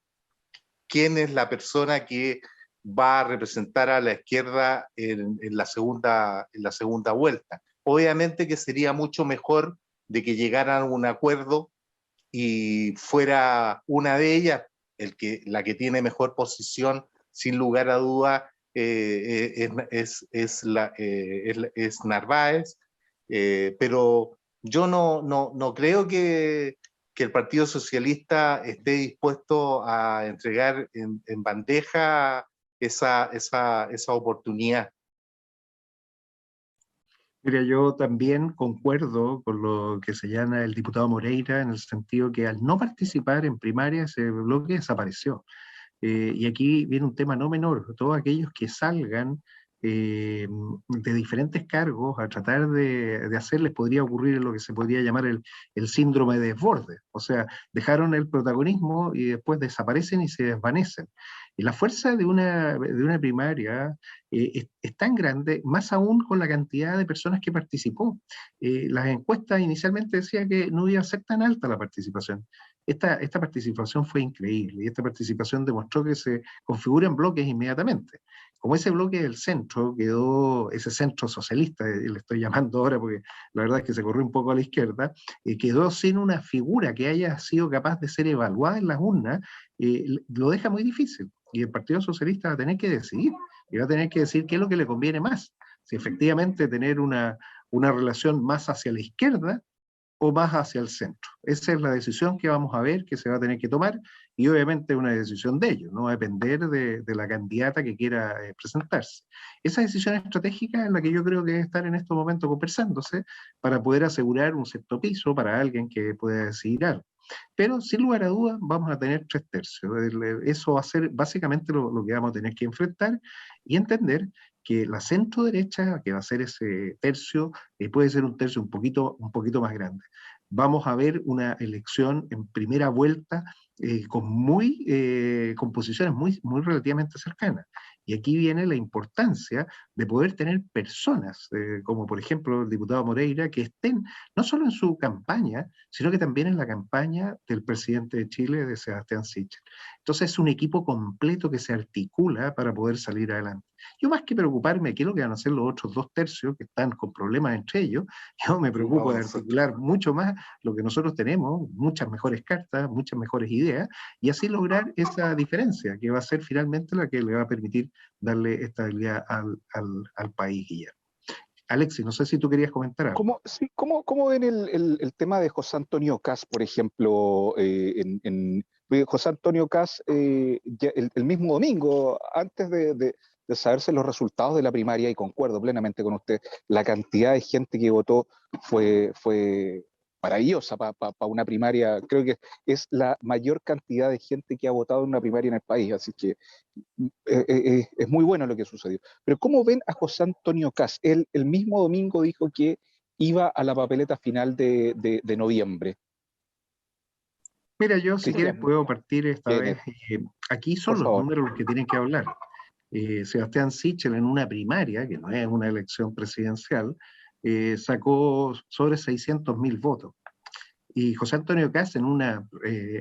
Speaker 2: es la persona que va a representar a la izquierda en la segunda vuelta. Obviamente que sería mucho mejor de que llegaran a un acuerdo y fuera una de ellas la que tiene mejor posición, sin lugar a duda, es Narváez, pero yo no creo que el Partido Socialista esté dispuesto a entregar en bandeja esa oportunidad.
Speaker 3: Mira, yo también concuerdo con lo que señala el diputado Moreira, en el sentido que al no participar en primaria ese bloque desapareció. Y aquí viene un tema no menor: todos aquellos que salgan de diferentes cargos a tratar de hacerles, podría ocurrir lo que se podría llamar el síndrome de desborde. O sea, dejaron el protagonismo y después desaparecen y se desvanecen. Y la fuerza de una primaria es tan grande, más aún con la cantidad de personas que participó. Las encuestas inicialmente decían que no iba a ser tan alta la participación. Esta participación fue increíble, y esta participación demostró que se configuran bloques inmediatamente. Como ese bloque del centro quedó, ese centro socialista, le estoy llamando ahora porque la verdad es que se corrió un poco a la izquierda, quedó sin una figura que haya sido capaz de ser evaluada en las urnas, lo deja muy difícil. Y el Partido Socialista va a tener que decidir, y va a tener que decir qué es lo que le conviene más. Si efectivamente tener una relación más hacia la izquierda o más hacia el centro. Esa es la decisión que vamos a ver, que se va a tener que tomar, y obviamente una decisión de ellos, no va a depender de la candidata que quiera presentarse. Esa decisión estratégica es la que yo creo que debe estar en estos momentos conversándose para poder asegurar un cierto piso para alguien que pueda decidir algo. Pero sin lugar a dudas vamos a tener 3 tercios. Eso va a ser básicamente lo que vamos a tener que enfrentar y entender que la centro derecha, que va a ser ese tercio, puede ser un tercio un poquito más grande. Vamos a ver una elección en primera vuelta con posiciones muy relativamente cercanas. Y aquí viene la importancia de poder tener personas, como por ejemplo el diputado Moreira, que estén no solo en su campaña, sino que también en la campaña del presidente de Chile, de Sebastián Sichel. Entonces es un equipo completo que se articula para poder salir adelante. Yo más que preocuparme qué es lo que van a hacer los otros 2/3 que están con problemas entre ellos, yo me preocupo de articular mucho más lo que nosotros tenemos, muchas mejores cartas, muchas mejores ideas, y así lograr esa diferencia que va a ser finalmente la que le va a permitir darle estabilidad al país, Guillermo. Alexis, no sé si tú querías comentar algo.
Speaker 4: ¿Cómo ven el tema de José Antonio Kast, por ejemplo? José Antonio Kast, el mismo domingo, antes de saberse los resultados de la primaria, y concuerdo plenamente con usted, la cantidad de gente que votó fue maravillosa para una primaria. Creo que es la mayor cantidad de gente que ha votado en una primaria en el país, así que es muy bueno lo que sucedió. Pero ¿cómo ven a José Antonio Kast? Él el mismo domingo dijo que iba a la papeleta final de noviembre.
Speaker 3: Mira, yo si quieres
Speaker 4: Cristian,
Speaker 3: puedo partir esta vez. Aquí son
Speaker 4: por
Speaker 3: los
Speaker 4: favor.
Speaker 3: números los que tienen que hablar. Sebastián Sichel en una primaria, que no es una elección presidencial, sacó sobre 600.000 votos. Y José Antonio Kast en una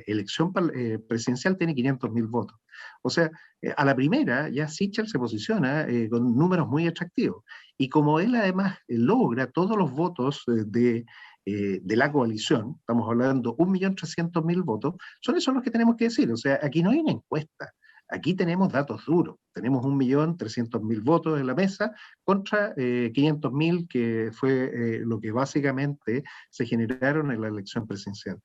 Speaker 3: elección presidencial tiene 500.000 votos. O sea, a la primera ya Sichel se posiciona con números muy atractivos. Y como él además logra todos los votos de la coalición, estamos hablando 1.300.000 votos, son esos los que tenemos que decir. O sea, aquí no hay una encuesta. Aquí tenemos datos duros. Tenemos 1.300.000 votos en la mesa contra 500.000, que fue lo que básicamente se generaron en la elección presidencial.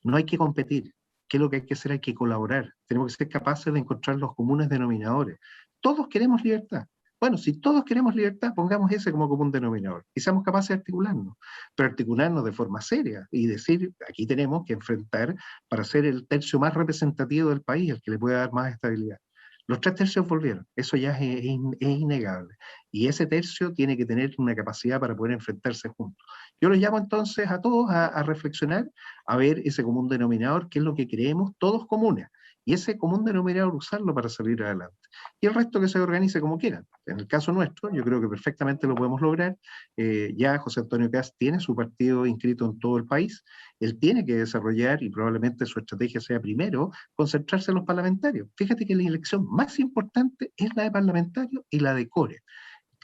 Speaker 3: No hay que competir. ¿Qué es lo que hay que hacer? Hay que colaborar. Tenemos que ser capaces de encontrar los comunes denominadores. Todos queremos libertad. Bueno, si todos queremos libertad, pongamos ese como común denominador y seamos capaces de articularnos, pero articularnos de forma seria y decir, aquí tenemos que enfrentar para ser el tercio más representativo del país, el que le pueda dar más estabilidad. Los 3/3 volvieron, eso ya es innegable. Y ese tercio tiene que tener una capacidad para poder enfrentarse juntos. Yo los llamo entonces a todos a reflexionar, a ver ese común denominador, qué es lo que creemos todos comunes. Y ese común denominador usarlo para salir adelante. Y el resto que se organice como quieran. En el caso nuestro, yo creo que perfectamente lo podemos lograr. Ya José Antonio Kast tiene su partido inscrito en todo el país. Él tiene que desarrollar, y probablemente su estrategia sea primero, concentrarse en los parlamentarios. Fíjate que la elección más importante es la de parlamentarios y la de core.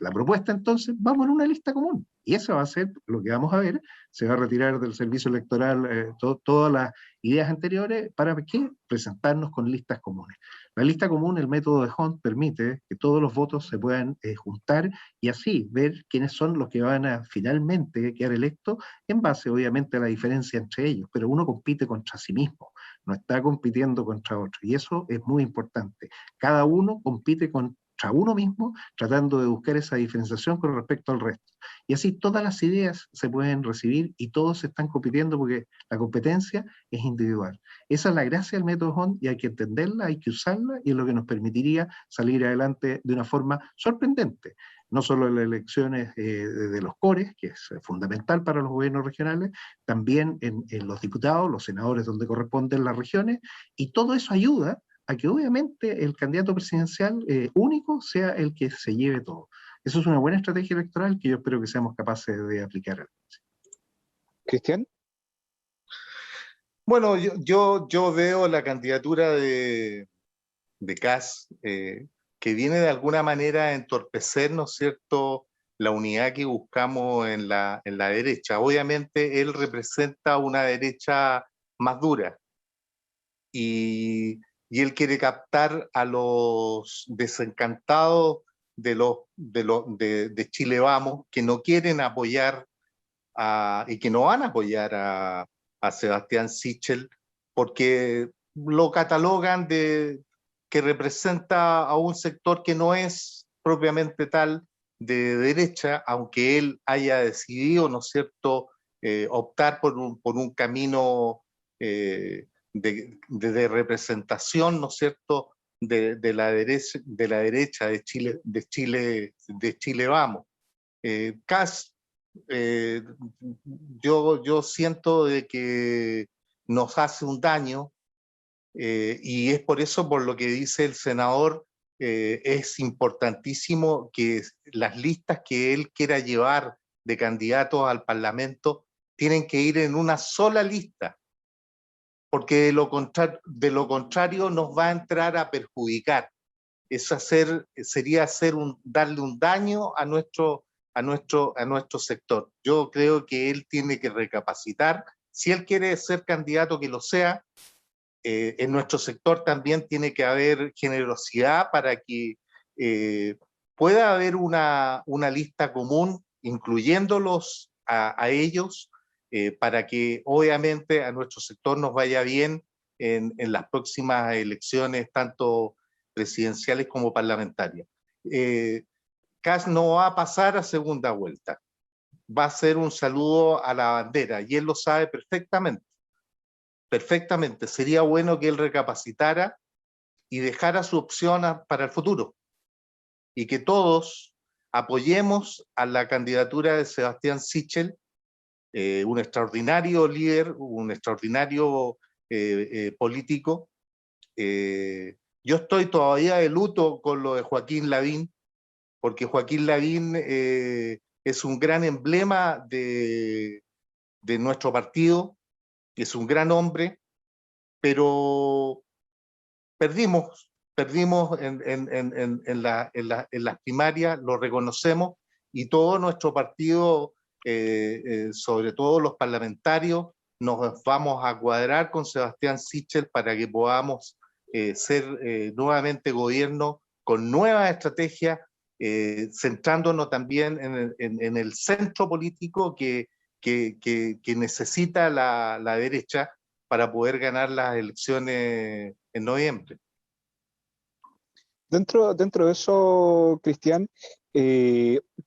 Speaker 3: La propuesta entonces, vamos en una lista común. Y eso va a ser lo que vamos a ver. Se va a retirar del servicio electoral todas las ideas anteriores. ¿Para qué? Presentarnos con listas comunes. La lista común, el método de Hunt, permite que todos los votos se puedan juntar y así ver quiénes son los que van a finalmente quedar electos en base, obviamente, a la diferencia entre ellos. Pero uno compite contra sí mismo, no está compitiendo contra otro. Y eso es muy importante. Cada uno compite contra uno mismo, tratando de buscar esa diferenciación con respecto al resto. Y así todas las ideas se pueden recibir y todos se están compitiendo porque la competencia es individual. Esa es la gracia del método Hunt y hay que entenderla, hay que usarla y es lo que nos permitiría salir adelante de una forma sorprendente. No solo en las elecciones de los cores, que es fundamental para los gobiernos regionales, también en los diputados, los senadores donde corresponden las regiones, y todo eso ayuda a que obviamente el candidato presidencial único sea el que se lleve todo. Eso es una buena estrategia electoral que yo espero que seamos capaces de aplicar.
Speaker 4: Cristian.
Speaker 2: Bueno, yo veo la candidatura de Kast que viene de alguna manera a entorpecer, ¿no es cierto?, la unidad que buscamos en la derecha. Obviamente él representa una derecha más dura y él quiere captar a los desencantados de Chile Vamos, que no quieren apoyar y que no van a apoyar a Sebastián Sichel, porque lo catalogan que representa a un sector que no es propiamente tal de derecha, aunque él haya decidido, ¿no es cierto?, optar por un camino de representación, ¿no es cierto?, de la derecha de Chile Vamos. Kast, yo siento de que nos hace un daño y es por eso por lo que dice el senador es importantísimo que las listas que él quiera llevar de candidatos al Parlamento tienen que ir en una sola lista, porque de lo contrario nos va a entrar a perjudicar. Sería darle un daño a nuestro sector. Yo creo que él tiene que recapacitar. Si él quiere ser candidato, que lo sea. En nuestro sector también tiene que haber generosidad para que pueda haber una lista común, incluyéndolos a ellos, para que obviamente a nuestro sector nos vaya bien en las próximas elecciones, tanto presidenciales como parlamentarias. Kast no va a pasar a segunda vuelta, va a ser un saludo a la bandera, y él lo sabe perfectamente. Perfectamente, sería bueno que él recapacitara y dejara su opción para el futuro, y que todos apoyemos a la candidatura de Sebastián Sichel, un extraordinario líder, un extraordinario político. Yo estoy todavía de luto con lo de Joaquín Lavín, porque Joaquín Lavín es un gran emblema de nuestro partido, es un gran hombre, pero perdimos en las primarias, lo reconocemos, y todo nuestro partido, sobre todo los parlamentarios, nos vamos a cuadrar con Sebastián Sichel para que podamos ser nuevamente gobierno con nuevas estrategias, centrándonos también en el centro político que necesita la derecha para poder ganar las elecciones en noviembre.
Speaker 4: Dentro de eso, Cristian,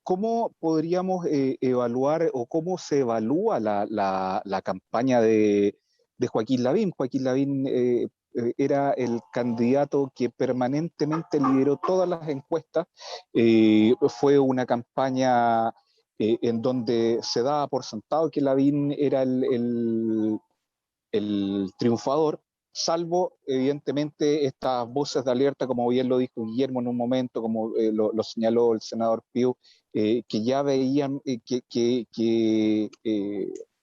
Speaker 4: ¿cómo podríamos evaluar o cómo se evalúa la campaña de Joaquín Lavín? Joaquín Lavín era el candidato que permanentemente lideró todas las encuestas. Fue una campaña en donde se daba por sentado que Lavín era el triunfador, salvo evidentemente estas voces de alerta, como bien lo dijo Guillermo en un momento, como lo señaló el senador Piu, que ya veían que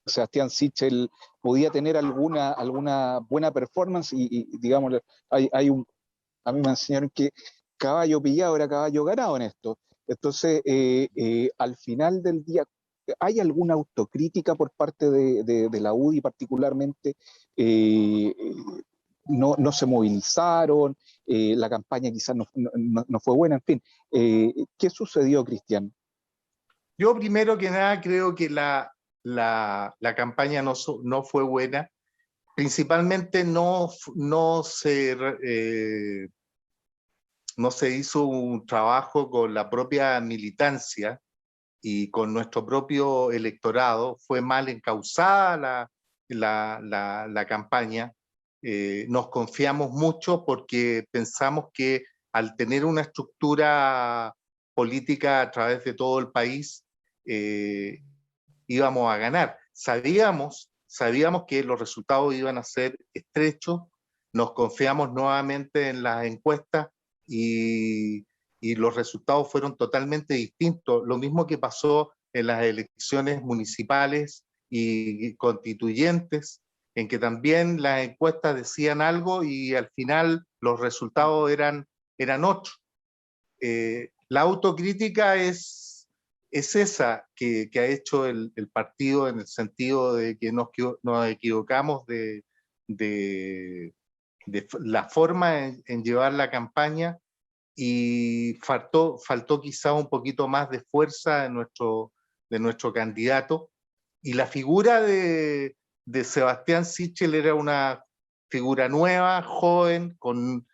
Speaker 4: Sebastián Sichel podía tener alguna buena performance, y digamos, a mí me enseñaron que caballo pillado era caballo ganado en esto. Entonces, al final del día, ¿hay alguna autocrítica por parte de la UDI particularmente? No se movilizaron, la campaña quizás no fue buena, en fin. ¿Qué sucedió, Cristian?
Speaker 2: Yo primero que nada creo que la campaña no fue buena. Principalmente no se hizo un trabajo con la propia militancia y con nuestro propio electorado. Fue mal encauzada la campaña. Nos confiamos mucho porque pensamos que al tener una estructura política a través de todo el país, íbamos a ganar. Sabíamos que los resultados iban a ser estrechos, nos confiamos nuevamente en las encuestas y los resultados fueron totalmente distintos. Lo mismo que pasó en las elecciones municipales y constituyentes, en que también las encuestas decían algo y al final los resultados eran otros. La autocrítica es esa que ha hecho el partido, en el sentido de que nos equivocamos de la forma en llevar la campaña, y faltó quizá un poquito más de fuerza de nuestro candidato. Y la figura de Sebastián Sichel era una figura nueva, joven, con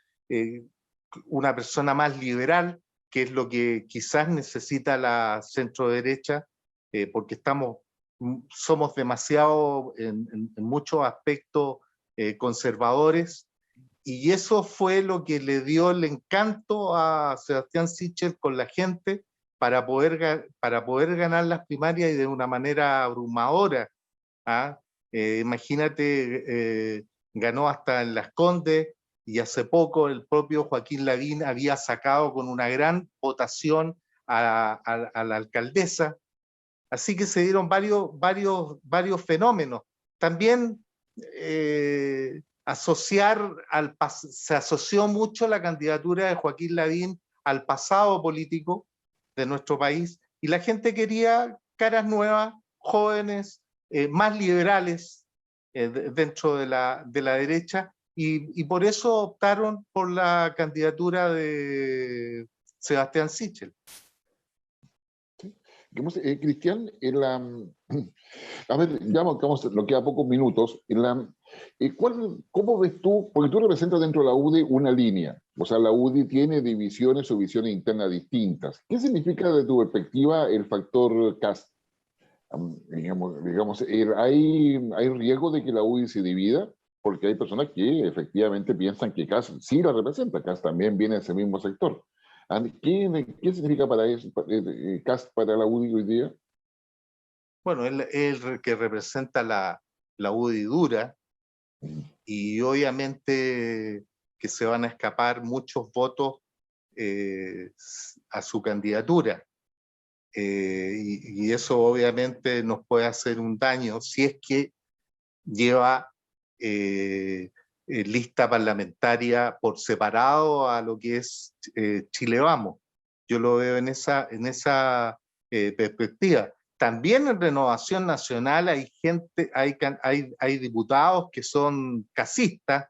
Speaker 2: una persona más liberal, que es lo que quizás necesita la centro-derecha, porque somos demasiado en muchos aspectos conservadores, y eso fue lo que le dio el encanto a Sebastián Sichel con la gente para poder ganar las primarias, y de una manera abrumadora. Imagínate, ganó hasta en Las Condes, y hace poco el propio Joaquín Lavín había sacado con una gran votación a la alcaldesa. Así que se dieron varios fenómenos. También se asoció mucho la candidatura de Joaquín Lavín al pasado político de nuestro país, y la gente quería caras nuevas, jóvenes, más liberales dentro de la derecha, y por eso optaron por la candidatura de Sebastián Sichel.
Speaker 1: Cristian, a ver, ya nos queda pocos minutos. ¿Cómo ves tú? Porque tú representas dentro de la UDI una línea. O sea, la UDI tiene divisiones o visiones internas distintas. ¿Qué significa desde tu perspectiva el factor Kast? ¿Hay riesgo de que la UDI se divida? Porque hay personas que efectivamente piensan que Kast sí la representa. Kast también viene de ese mismo sector. ¿Qué significa para eso, Kast para la UDI hoy día?
Speaker 2: Bueno, él el que representa la UDI dura, y obviamente que se van a escapar muchos votos a su candidatura. Y eso obviamente nos puede hacer un daño si es que lleva lista parlamentaria por separado a lo que es Chile Vamos. Yo lo veo en esa perspectiva. También en Renovación Nacional hay diputados que son casistas,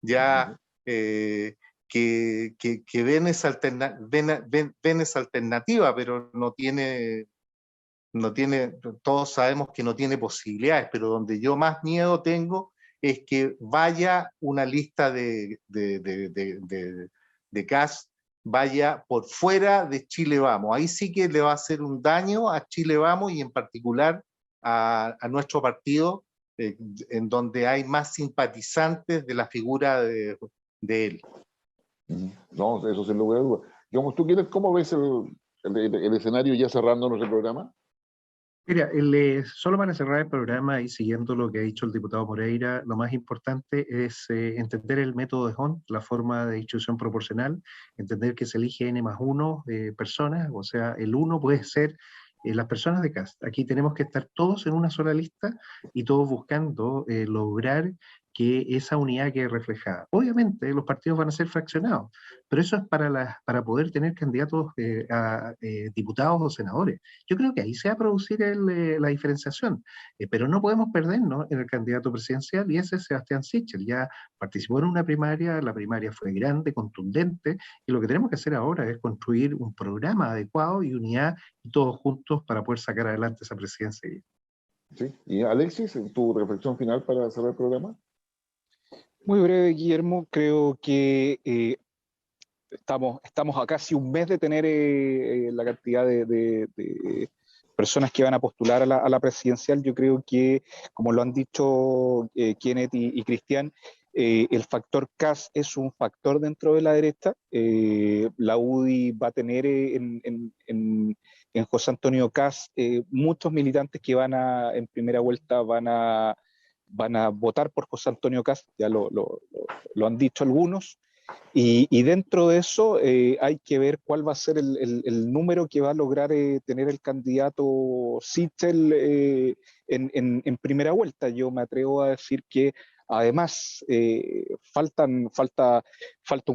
Speaker 2: ya que ven esa alternativa, pero no tiene, todos sabemos que no tiene posibilidades, pero donde yo más miedo tengo es que vaya una lista de Kast, vaya por fuera de Chile Vamos. Ahí sí que le va a hacer un daño a Chile Vamos, y en particular a nuestro partido, en donde hay más simpatizantes de la figura de él.
Speaker 1: No, eso sin lugar a dudas. Digamos, ¿cómo ves el escenario ya cerrándonos el programa?
Speaker 3: Mira, solo para cerrar el programa y siguiendo lo que ha dicho el diputado Moreira, lo más importante es entender el método de Hont, la forma de distribución proporcional, entender que se elige N+1 personas, o sea, el 1 puede ser las personas de Kast. Aquí tenemos que estar todos en una sola lista y todos buscando lograr que esa unidad quede reflejada. Obviamente los partidos van a ser fraccionados, pero eso es para poder tener candidatos a diputados o senadores. Yo creo que ahí se va a producir la diferenciación, pero no podemos perdernos en el candidato presidencial, y ese es Sebastián Sichel. Ya participó en una primaria, la primaria fue grande, contundente, y lo que tenemos que hacer ahora es construir un programa adecuado y unidad, y todos juntos para poder sacar adelante esa presidencia.
Speaker 1: Sí. Y Alexis, ¿tu reflexión final para cerrar el programa?
Speaker 4: Muy breve, Guillermo. Creo que estamos a casi un mes de tener la cantidad de personas que van a postular a la presidencial. Yo creo que, como lo han dicho Kenneth y Cristian, el factor Kast es un factor dentro de la derecha. La UDI va a tener en José Antonio Kast muchos militantes que en primera vuelta van a votar por José Antonio Kast, ya lo han dicho algunos. Y dentro de eso hay que ver cuál va a ser el número que va a lograr tener el candidato Sichel en primera vuelta. Yo me atrevo a decir que además falta un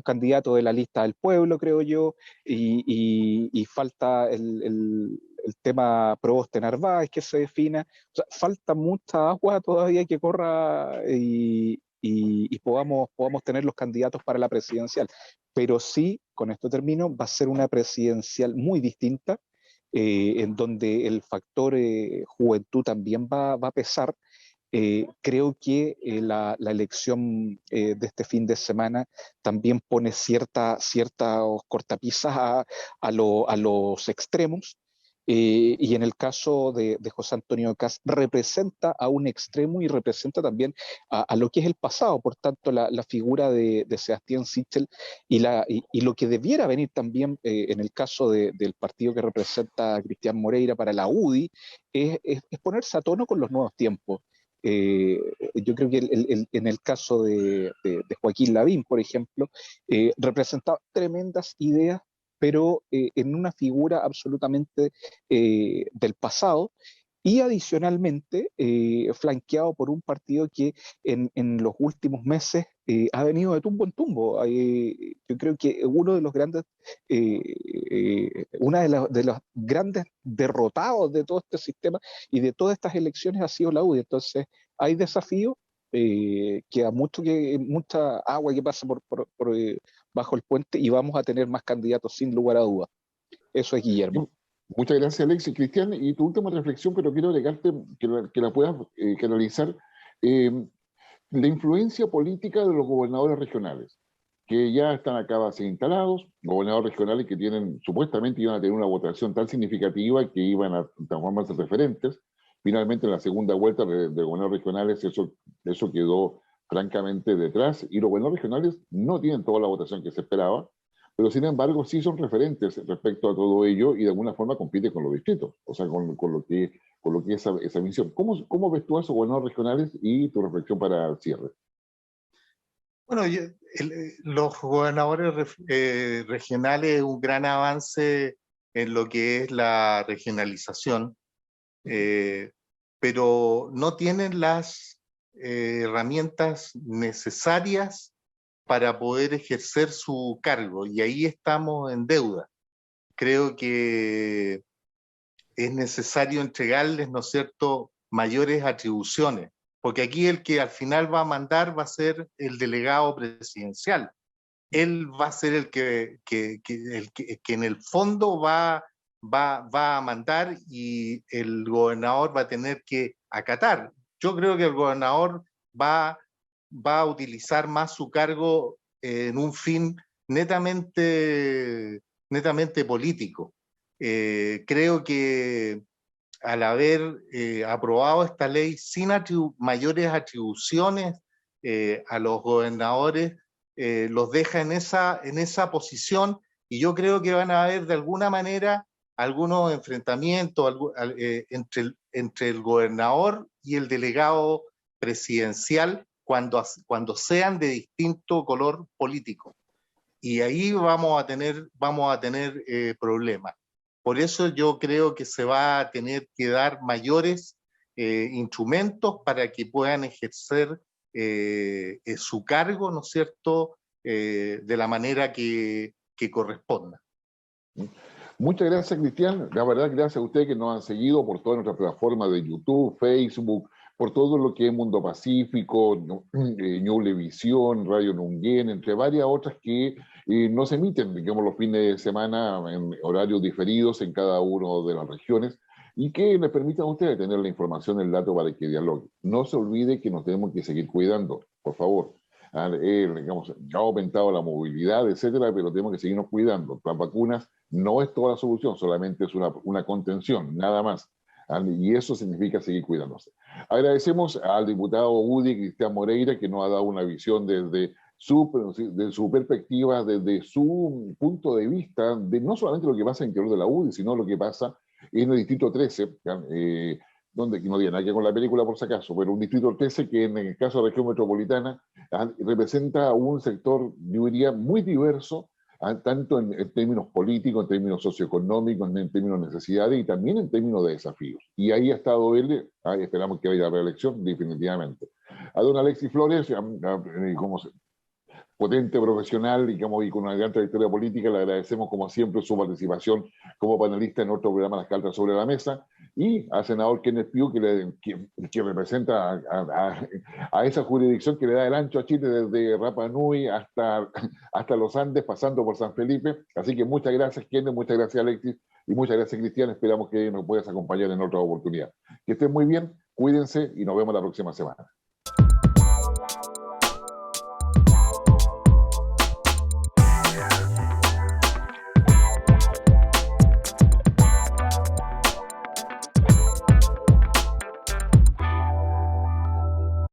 Speaker 4: candidato de la lista del pueblo, creo yo, y falta el tema Proboste Narváez que se defina. O sea, falta mucha agua todavía que corra y podamos tener los candidatos para la presidencial. Pero sí, con esto termino, va a ser una presidencial muy distinta, en donde el factor juventud también va a pesar. Creo que la elección de este fin de semana también pone ciertas cortapisas a los extremos. Y en el caso de José Antonio Kast, representa a un extremo y representa también a lo que es el pasado. Por tanto, la figura de Sebastián Sichel y lo que debiera venir también en el caso del partido que representa a Cristian Moreira para la UDI es ponerse a tono con los nuevos tiempos. Yo creo que en el caso de Joaquín Lavín, por ejemplo, representaba tremendas ideas, pero en una figura absolutamente del pasado, y adicionalmente flanqueado por un partido que en los últimos meses ha venido de tumbo en tumbo. Yo creo que uno de los grandes, una de los grandes derrotados de todo este sistema y de todas estas elecciones ha sido la UDI. Entonces hay desafíos, queda mucha agua que pasa bajo el puente, y vamos a tener más candidatos sin lugar a dudas. Eso es, Guillermo.
Speaker 1: Muchas gracias, Alexis. Cristian, y tu última reflexión, pero quiero agregarte que la puedas canalizar. La influencia política de los gobernadores regionales, que ya están acá base instalados, gobernadores regionales que supuestamente iban a tener una votación tan significativa que iban a transformarse en referentes. Finalmente, en la segunda vuelta de gobernadores regionales, eso quedó francamente detrás, y los gobernadores regionales no tienen toda la votación que se esperaba, pero sin embargo sí son referentes respecto a todo ello, y de alguna forma compite con los distritos, o sea, con lo que es esa misión. ¿Cómo ves tú a esos gobernadores regionales y tu reflexión para el cierre?
Speaker 2: Bueno, los gobernadores regionales es un gran avance en lo que es la regionalización, pero no tienen las herramientas necesarias para poder ejercer su cargo, y ahí estamos en deuda. Creo que es necesario entregarles, ¿no es cierto?, mayores atribuciones, porque aquí el que al final va a mandar va a ser el delegado presidencial. Él va a ser el que en el fondo va a mandar, y el gobernador va a tener que acatar. Yo creo que el gobernador va a utilizar más su cargo en un fin netamente político. Creo que al haber aprobado esta ley sin mayores atribuciones a los gobernadores, los deja en esa posición, y yo creo que van a haber de alguna manera algunos enfrentamientos entre el gobernador y el delegado presidencial cuando sean de distinto color político. Y ahí vamos a tener problemas. Por eso yo creo que se va a tener que dar mayores instrumentos para que puedan ejercer su cargo, ¿no es cierto?, de la manera que corresponda.
Speaker 1: Muchas gracias, Cristian. La verdad, gracias a ustedes que nos han seguido por todas nuestras plataformas de YouTube, Facebook, por todo lo que es Mundo Pacífico, Ñublevisión, Radio Nunguén, entre varias otras que nos emiten, digamos, los fines de semana en horarios diferidos en cada una de las regiones, y que les permitan a ustedes tener la información, el dato para que dialoguen. No se olvide que nos tenemos que seguir cuidando, por favor. Digamos, ya ha aumentado la movilidad, etcétera, pero tenemos que seguirnos cuidando. Las vacunas no es toda la solución, solamente es una contención, nada más. Y eso significa seguir cuidándose. Agradecemos al diputado UDI, Cristian Moreira, que nos ha dado una visión desde su perspectiva, desde su punto de vista, de no solamente lo que pasa en el interior de la UDI, sino lo que pasa en el Distrito 13, donde no tiene nada que ver con la película por si acaso, pero un Distrito 13 que en el caso de la región metropolitana representa un sector, yo diría, muy diverso, tanto en términos políticos, en términos socioeconómicos, en términos de necesidades y también en términos de desafíos. Y ahí ha estado él, esperamos que vaya a la reelección, definitivamente. A don Alexis Flores, como potente profesional, digamos, y con una gran trayectoria política, le agradecemos como siempre su participación como panelista en nuestro programa Las Cartas sobre la Mesa, y al senador Kenneth Pugh, que representa a esa jurisdicción que le da el ancho a Chile desde Rapa Nui hasta los Andes, pasando por San Felipe. Así que muchas gracias, Kenneth, muchas gracias, Alexis, y muchas gracias, Cristian. Esperamos que nos puedas acompañar en otra oportunidad. Que estén muy bien, cuídense y nos vemos la próxima semana.